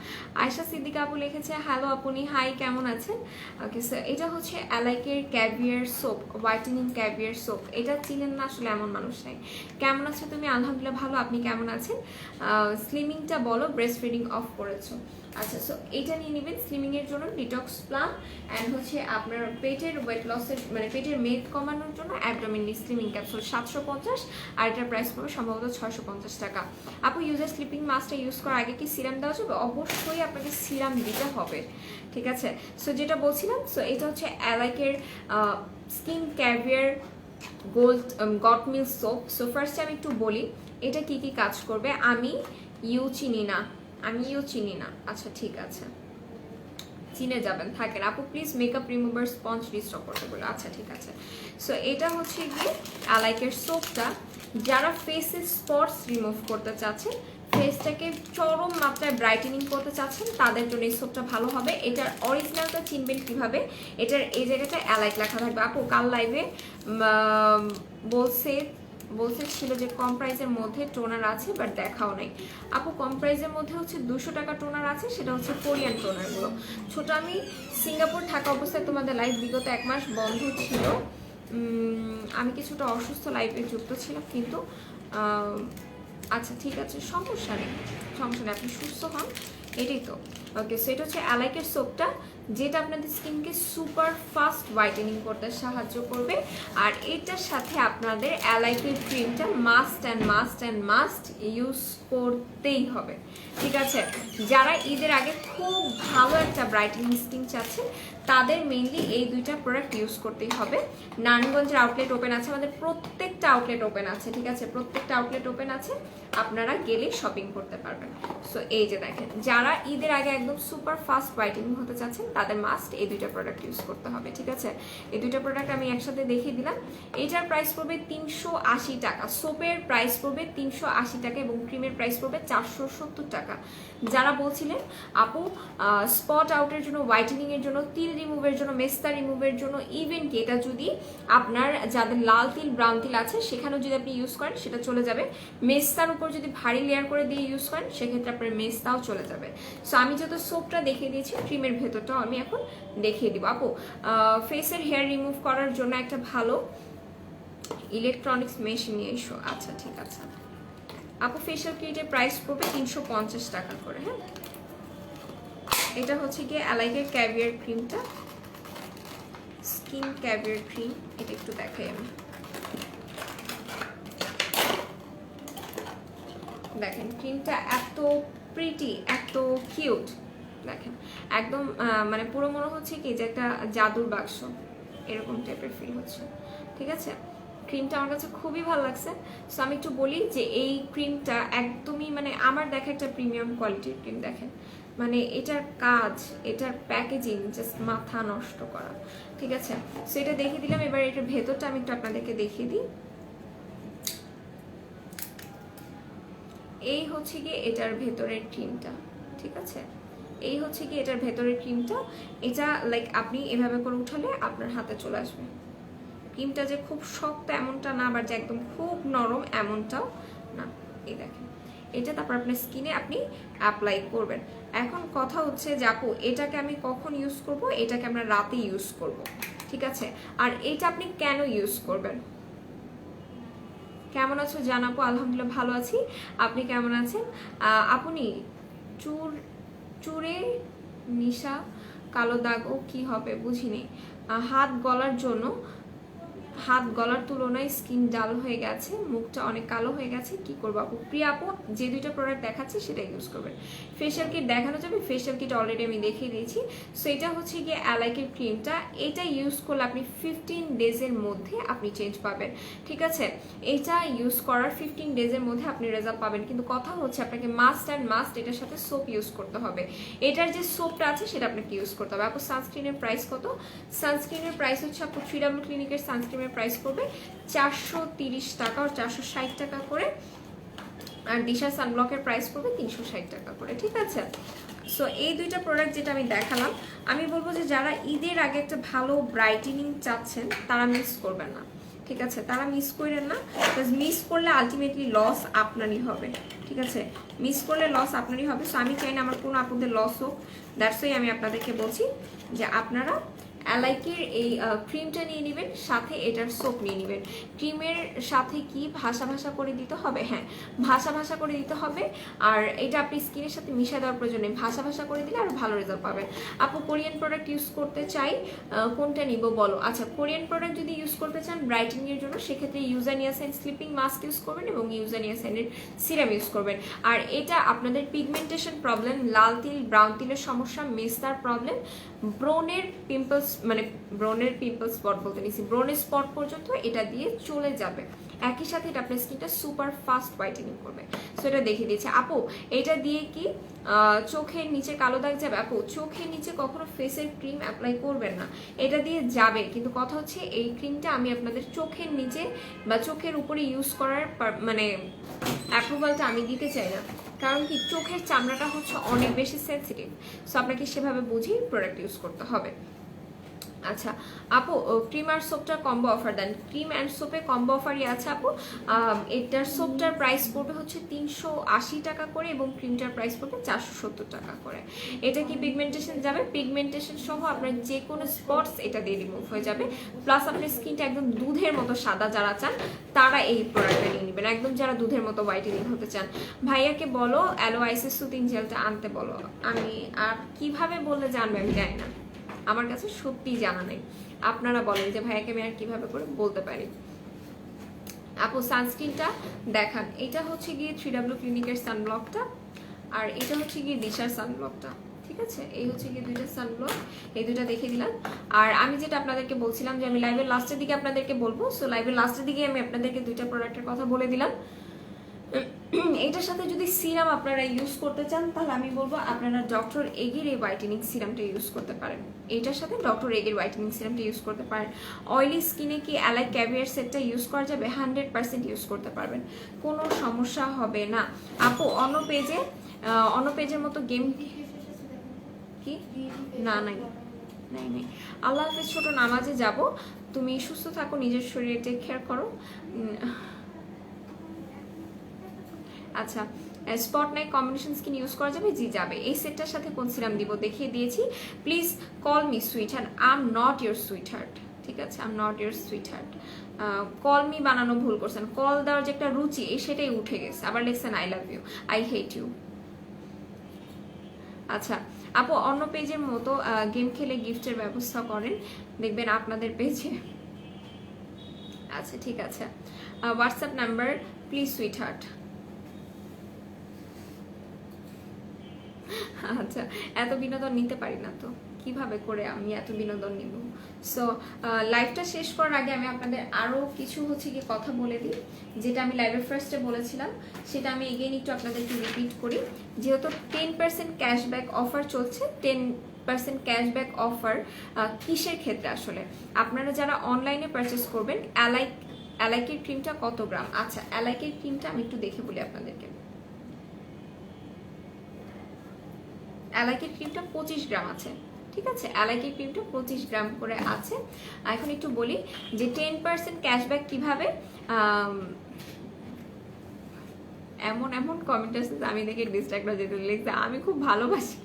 আয়শা সিদ্দিকা আপু লিখেছে হ্যালো আপনি, হাই কেমন আছেন? ওকে স্যার, এটা হচ্ছে অ্যালাইকের caviar soap, whitening caviar soap. এটা চিনেন না আসলে এমন মানুষ নেই। কেমন আছো তুমি? আলহামদুলিল্লাহ ভালো, আপনি কেমন আছেন? স্লিমিংটা বলো, ব্রেস্ট ফিডিং অফ করেছো। আচ্ছা সো এটা নিয়ে নেবেন স্লিমিংয়ের জন্য, ডিটক্স প্লান অ্যান্ড হচ্ছে আপনার পেটের ওয়েট লসের মানে পেটের মেদ কমানোর জন্য অ্যাবডোমিন স্লিমিং ক্যাপসুল 750, আর এটার প্রাইস পড়বে সম্ভবত 650 টাকা। আপু ইউজার স্লিপিং মাস্কটা ইউজ করার আগে কি সিরাম দেওয়া যাবে? অবশ্যই আপনাকে সিরাম দিতে হবে, ঠিক আছে? সো যেটা বলছিলাম, সো এটা হচ্ছে অ্যালাইকের স্কিন ক্যাভিয়ার গট মিল সোপ। সো ফার্স্টে আমি একটু বলি এটা কি কি কাজ করবে। আমি ইউ চিনি না, আচ্ছা ঠিক আছে, চিনে যাবেন থাকেন। আপু please makeup remover sponge restock করতে বলো। আচ্ছা ঠিক আছে। সো এটা হচ্ছে গিয়ে অ্যালাইকের সোপটা, যারা ফেসের স্পটস রিমুভ করতে চাচ্ছেন, ফেসটাকে চরম মাত্রায় ব্রাইটেনিং করতে চাচ্ছেন, তাদের জন্য এই সোপটা ভালো হবে। এটার অরিজিনালটা চিনবেন কিভাবে? এটার এই জায়গাটা অ্যালাইক লেখা থাকবে। আপু কাল লাইভে বলছে ছিল যে কম প্রাইসের মধ্যে টোনার আছে, বাট দেখাও নাই। আপু কম প্রাইসের মধ্যে হচ্ছে 200 টাকা টোনার আছে, সেটা হচ্ছে কোরিয়ান টোনারগুলো। ছোট আমি সিঙ্গাপুর থাকা অবস্থায় তোমাদের লাইভ বিগত 1 মাস বন্ধ ছিল, আমি কিছুটা অসুস্থ লাইভে যুক্ত ছিলাম, কিন্তু আচ্ছা ঠিক আছে, সমস্যা নেই, আপনি সুস্থ হন, এটাই তো। ওকে সো এটা হচ্ছে অ্যালাইকের সোপটা, যেটা আপনাদের স্কিনকে সুপার ফাস্ট হোয়াইটেনিং করতে সাহায্য করবে। আর এটার সাথে আপনাদের অ্যালাইকের ক্রিমটা মাস্ট ইউজ করতেই হবে, ঠিক আছে? যারা ঈদের আগে খুব ভালো একটা ব্রাইটেনিং স্কিন চাচ্ছেন তাদের মেইনলি এই দুইটা প্রোডাক্ট ইউজ করতেই হবে। নারায়ণগঞ্জের আউটলেট ওপেন আছে, আমাদের প্রত্যেকটা আউটলেট ওপেন আছে, ঠিক আছে? প্রত্যেকটা আউটলেট ওপেন আছে, আপনারা গেলে শপিং করতে পারবেন। সো এই যে দেখেন, যারা ঈদের আগে একদম সুপার ফাস্ট হোয়াইটেনিং হতে চাচ্ছেন তাদের মাস্ট এই দুইটা প্রোডাক্ট ইউজ করতে হবে, ঠিক আছে? এই দুইটা প্রোডাক্ট আমি একসাথে দেখিয়ে দিলাম। এইটার প্রাইস পড়বে 380 টাকা, সোপের প্রাইস পড়বে 380 টাকা এবং ক্রিমের প্রাইস পড়বে 470 টাকা। যারা বলছিলেন আপু স্পট আউটের জন্য, হোয়াইটেনিং এর জন্য, তিল রিমুভের জন্য, মেস্তা রিমুভের জন্য, ইভেন কি এটা যদি আপনার যাদের লাল তিল ব্রাউন তিল আছে সেখানেও যদি আপনি ইউজ করেন সেটা চলে যাবে। মেস্তার উপর যদি ভারী লেয়ার করে দিয়ে ইউজ করেন সেক্ষেত্রে আপনার মেস্তাও চলে যাবে। সো আমি যত সোপটা দেখিয়ে দিয়েছি, ক্রিমের ভেতরটাও আমি এখন দেখিয়ে দিব। আপু ফেসের হেয়ার রিমুভ করার জন্য একটা ভালো ইলেকট্রনিক্স মেশিন নিয়ে এসো। আচ্ছা ঠিক আছে আপু, ফেশিয়াল কিটের প্রাইস পড়বে 350 টাকা করে। হ্যাঁ, এটা হচ্ছে গিয়ে অ্যালাইকের ক্যাভিয়ার ক্রিমটা, স্কিন ক্যাভিয়ার ক্রিম। এটা একটু দেখাই আমি, দেখেন ক্রিমটা এত প্রিটি, এত কিউট, দেখেন একদম মানে পুরো মনে হচ্ছে কি যে একটা জাদুর বাক্স, এরকম টাইপের ফিল হচ্ছে, ঠিক আছে? ক্রিমটা আমার কাছে খুবই ভালো লাগছে। সো আমি একটু বলি যে এই ক্রিমটা একদমই মানে আমার দেখা একটা প্রিমিয়াম কোয়ালিটির ক্রিম। দেখেন মানে এটার কাজ, এটার প্যাকেজিং জাস্ট মাথা নষ্ট করা, ঠিক আছে? সো এটা দেখিয়ে দিলাম। এবার এটার ভেতরটা আমি একটু আপনাদেরকে দেখিয়ে দিই। এই হচ্ছে গিয়ে এটার ভেতরের ক্রিমটা, ঠিক আছে? এই হচ্ছে কি এটার ভেতরের ক্রিমটা। এটা লাইক আপনি এভাবে করে উঠালে আপনার হাতে চলে আসবে। ক্রিমটা যে খুব শক্ত এমনটা না, আবার যে একদম খুব নরম এমনটাও না। এই দেখেন এটা, তারপর আপনার স্কিনে আপনি অ্যাপ্লাই করবেন। এখন কথা হচ্ছে যে আপু এটাকে আমি কখন ইউজ করব? এটাকে আমরা রাতে ইউজ করব, ঠিক আছে? আর এটা আপনি কেন ইউজ করবেন? কেমন আছো জানাবো? আলহামদুলিল্লাহ ভালো আছি, আপনি কেমন আছেন? আপনি চুরে নিশা কালো দাগ ও কি হবে বুঝিনি। হাত গলার জন্য, হাত গলার তুলনায় স্কিন ডাল হয়ে গেছে, মুখটা অনেক কালো হয়ে গেছে, কি করবো আপু? প্রিয়া আপু যে দুইটা প্রোডাক্ট দেখাচ্ছি সেটা ইউজ করবেন। ফেশিয়াল কিট দেখানো যাবে, ফেশিয়াল কিট অলরেডি আমি দেখিয়ে দিয়েছি। সো এটা হচ্ছে গিয়ে অ্যালাইকের ক্রিমটা, এটা ইউজ করলে আপনি 15 ডেজের মধ্যে আপনি চেঞ্জ পাবেন, ঠিক আছে? এটা ইউজ করার 15 ডেজের মধ্যে আপনি রেজাল্ট পাবেন, কিন্তু কথা হচ্ছে আপনাকে মাস্ট অ্যান্ড মাস্ট এটার সাথে সোপ ইউজ করতে হবে। এটার যে সোপটা আছে সেটা আপনাকে ইউজ করতে হবে। আপু সানস্ক্রিনের প্রাইস কত? সানস্ক্রিনের প্রাইস হচ্ছে আপু 3W ক্লিনিকের সানস্ক্রিনের প্রাইস করবে 430 টাকা আর 460 টাকা করে, আর দিশা সানব্লকের প্রাইস পড়বে 360 টাকা করে, ঠিক আছে? সো এই দুইটা প্রোডাক্ট যেটা আমি দেখালাম, আমি বলবো যে যারা ঈদের আগে একটা ভালো ব্রাইটেনিং চাচ্ছেন তারা মিস করবেন না, ঠিক আছে? তারা মিস করেন না, বিকজ মিস করলে আলটিমেটলি লস আপনারই হবে, ঠিক আছে? মিস করলে লস আপনারই হবে। সো আমি চাই না আমার কোনো আপনাদের লস হোক, দ্যাটস ওয়াই আমি আপনাদেরকে বলছি যে আপনারা অ্যালাইকের এই ক্রিমটা নিয়ে নেবেন, সাথে এটার সোপ নিয়ে নেবেন। ক্রিমের সাথে কি ভাসা ভাসা করে দিতে হবে? হ্যাঁ, ভাসা ভাসা করে দিতে হবে। আর এটা আপনি স্কিনের সাথে মিশিয়ে দেওয়ার প্রয়োজন নেই, ভাসা ভাসা করে দিলে আরও ভালো রেজাল্ট পাবেন। আপু কোরিয়ান প্রোডাক্ট ইউজ করতে চাই, কোনটা নিব বলো? আচ্ছা, কোরিয়ান প্রোডাক্ট যদি ইউজ করতে চান ব্রাইটেনিংয়ের জন্য, সেক্ষেত্রে ইউজানিয়াসাইন স্লিপিং মাস্ক ইউজ করবেন এবং ইউজানিয়াসাইনের সিরাম ইউজ করবেন। আর এটা আপনাদের পিগমেন্টেশন প্রবলেম, লাল তিল ব্রাউন তিলের সমস্যা, মেস্তার প্রবলেম, ব্রনের পিম্পলস মানে ব্রনের পিম্পল স্পট বলতে নিছি, ব্রনের স্পট পর্যন্ত এটা দিয়ে চলে যাবে। একই সাথে এটা আপনার স্কিনটা সুপার ফাস্ট হোয়াইটেনিং করবে। সো এটা দেখিয়ে দিয়েছে। আপু এটা দিয়ে কি চোখের নিচে কালো দাগ যাবে? আপু চোখের নিচে কখনো ফেসের ক্রিম অ্যাপ্লাই করবেন না, এটা দিয়ে যাবে, কিন্তু কথা হচ্ছে এই ক্রিমটা আমি আপনাদের চোখের নিচে বা চোখের উপরে ইউজ করার মানে অ্যাপ্রুভালটা আমি দিতে চাই না, কারণ কি চোখের চামড়াটা হচ্ছে অনেক বেশি সেন্সিটিভ। সো আপনাকে সেভাবে বুঝেই প্রোডাক্ট ইউজ করতে হবে। আচ্ছা আপু, ক্রিম আর সোপটার কম্বো অফার দেন। ক্রিম অ্যান্ড সোপে কম্বো অফারই আছে আপু। এটার সোপটার প্রাইস পড়বে হচ্ছে 380 টাকা করে এবং ক্রিমটার প্রাইস পড়বে 470 টাকা করে। এটা কি পিগমেন্টেশন যাবে? পিগমেন্টেশন সহ আপনার যে কোনো স্পটস এটা দিয়ে রিমুভ হয়ে যাবে। প্লাস আপনার স্কিনটা একদম দুধের মতো সাদা যারা চান তারা এই প্রোডাক্টটা নিয়ে নেবেন, একদম যারা দুধের মতো হোয়াইটেনিং হতে চান। ভাইয়াকে বলো অ্যালোআইসিস সুতিন জেলটা আনতে বলো। আমি আর কিভাবে বললে জানবে আমি জানি না, আমার কাছে সত্যিই জানা নেই। আপনারা বলেন যে ভাইয়াকে আমি আর কিভাবে করে বলতে পারি। আপু সানস্ক্রিনটা দেখান। এটা হচ্ছে গিয়ে 3W ক্লিনিকের সানব্লকটা, আর এটা হচ্ছে গিয়ে দিশার সানব্লকটা, ঠিক আছে? এই হচ্ছে গিয়ে দুইটা সানব্লক, এই দুইটা দেখে দিলাম। আর আমি যেটা আপনাদেরকে বলছিলাম যে আমি লাইভের লাস্টের দিকে আপনাদেরকে বলবো, সো লাইভের লাস্টের দিকে আমি আপনাদেরকে দুইটা প্রোডাক্টের কথা বলে দিলাম। এটার সাথে যদি সিরাম আপনারা ইউজ করতে চান তাহলে আমি বলবো আপনারা ডক্টর এগের এই হোয়াইটেনিং সিরামটা ইউজ করতে পারেন। এটার সাথে ডক্টর এগের হোয়াইটেনিং সিরামটা ইউজ করতে পারেন। অয়েলি স্কিনে কি অ্যালাই ক্যাভিয়ার সেটটা ইউজ করা যাবে? 100% ইউজ করতে পারবেন, কোনো সমস্যা হবে না। আপু অন্য পেজের মতো গেম কি না নাই নাই নাই। আল্লাহ হাফেজ ছোট, নামাজে যাব। তুমি সুস্থ থাকো, নিজের শরীরে টেক কেয়ার করো। আচ্ছা, spot night combination skin use করা যাবে? জি যাবে। এই সেটটার সাথে কোন সিরাম দিব দেখিয়ে দিয়েছি। Please call me sweet heart, I am not your sweet heart, ঠিক আছে? I am not your sweet heart. Call me বানানো ভুল করছেন, কল দেওয়ার যে একটা রুচি সেটাই উঠে গেছে, আবার লিখছেন I love you, I hate you. আচ্ছা আপু অন্য পেজের মতো গেম খেলে গিফটের ব্যবস্থা করেন, দেখবেন আপনাদের পেজে। আচ্ছা ঠিক আছে, WhatsApp number please sweet heart. আচ্ছা, এত বিনোদন নিতে পারি না তো, কিভাবে করে আমি এত বিনোদন নিব? সো লাইভটা শেষ করার আগে আমি আপনাদের আরও কিছু হচ্ছে কি কথা বলে দিই, যেটা আমি লাইভের ফার্স্টে বলেছিলাম সেটা আমি এগেইন একটু আপনাদেরকে রিপিট করি। যেহেতু 10% ক্যাশব্যাক অফার চলছে, 10% ক্যাশব্যাক অফার কিসের ক্ষেত্রে? আসলে আপনারা যারা অনলাইনে পারচেস করবেন, অ্যালাইকের ক্রিমটা কত গ্রাম? আচ্ছা, অ্যালাইকের ক্রিমটা আমি একটু দেখে বলি আপনাদেরকে। অ্যালাইকের ক্রিমটা 25 গ্রাম আছে, ঠিক আছে? অ্যালাইকের ক্রিমটা 25 গ্রাম করে আছে। এখন একটু বলি যে 10% ক্যাশব্যাক কিভাবে। এমন কমেন্ট আছে আমি দেখে ডিস্ট্রাক্ট হয়ে যেতে লিখছে, আমি খুব ভালোবাসি,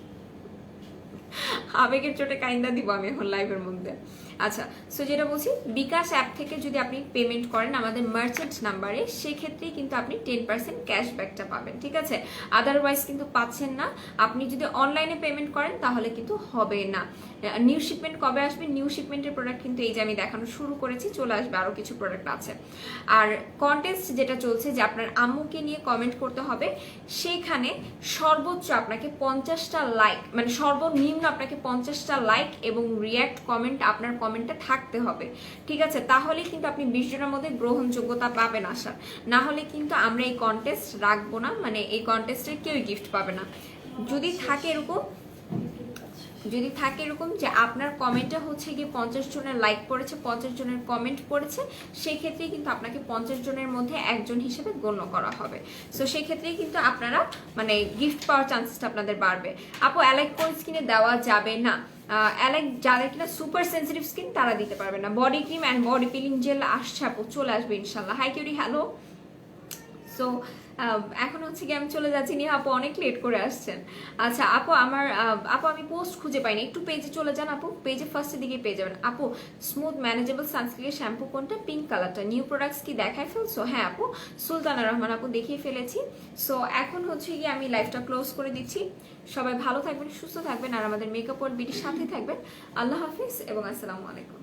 আবেগের চোটে কাইন্দা দিব আমি এখন লাইভের মধ্যে। আচ্ছা, সো যেটা বলছি, বিকাশ অ্যাপ থেকে যদি আপনি পেমেন্ট করেন আমাদের মার্চেন্ট নাম্বারে, সেক্ষেত্রেই কিন্তু আপনি 10% ক্যাশব্যাকটা পাবেন, ঠিক আছে? আদারওয়াইজ কিন্তু পাচ্ছেন না। আপনি যদি অনলাইনে পেমেন্ট করেন তাহলে কিন্তু হবে না। নিউ শিপমেন্ট কবে আসবে? নিউ শিপমেন্টের প্রোডাক্ট কিন্তু এই যে আমি দেখানো শুরু করেছি, চলে আসবে, আরও কিছু প্রোডাক্ট আছে। আর কন্টেস্ট যেটা চলছে যে আপনার আম্মুকে নিয়ে কমেন্ট করতে হবে, সেইখানে সর্বোচ্চ আপনাকে 50টা লাইক, মানে সর্বনিম্ন আপনাকে 50টা লাইক এবং রিয়্যাক্ট কমেন্ট, আপনার কমেন্টটা থাকতে হবে, ঠিক আছে? তাহলেই কিন্তু আপনি 20 জনের মধ্যে গ্রহণযোগ্যতা পাবেন আসার, না হলে কিন্তু আমরা এই কন্টেস্ট রাখবো না, মানে এই কন্টেস্টে কেউই গিফট পাবে না। যদি থাকে এরকম যে আপনার কমেন্টটা হচ্ছে গিয়ে 50 জনের লাইক পড়েছে, 50 জনের কমেন্ট পড়েছে, সেই ক্ষেত্রেই কিন্তু আপনাকে 50 জনের মধ্যে একজন হিসেবে গণ্য করা হবে। সো সেই ক্ষেত্রেই কিন্তু আপনারা মানে গিফট পাওয়ার চান্সেসটা আপনাদের বাড়বে। আপু অ্যালাইক কোন স্কিনে দেওয়া যাবে না? অ্যালাইক যাদের কিনা সুপার সেন্সিটিভ স্কিন তারা দিতে পারবে না। Body cream and body peeling jail আসছে আপু, চলে আসবে ইনশাল্লাহ। High curiae, hello. সো এখন হচ্ছে কি আমি চলে যাচ্ছি, নিয়ে আপু অনেক লেট করে আসছেন। আচ্ছা আপু আমি পোস্ট খুঁজে পাইনি, একটু পেজে চলে যান আপু, পেজে ফার্স্টের দিকে পেয়ে যাবেন। আপু স্মুথ ম্যানেজেবল সানস্ক্রিনের শ্যাম্পু কোনটা? পিঙ্ক কালারটা। নিউ প্রোডাক্টস কি দেখায় ফেলছো? হ্যাঁ আপু, সুলতানা রহমান আপু দেখিয়ে ফেলেছি। সো এখন হচ্ছে গিয়ে আমি লাইভটা ক্লোজ করে দিচ্ছি। সবাই ভালো থাকবেন, সুস্থ থাকবেন, আর আমাদের মেকআপ ওয়ার্ল্ড বিডির সাথে থাকবেন। আল্লাহ হাফিজ এবং আসসালামু আলাইকুম।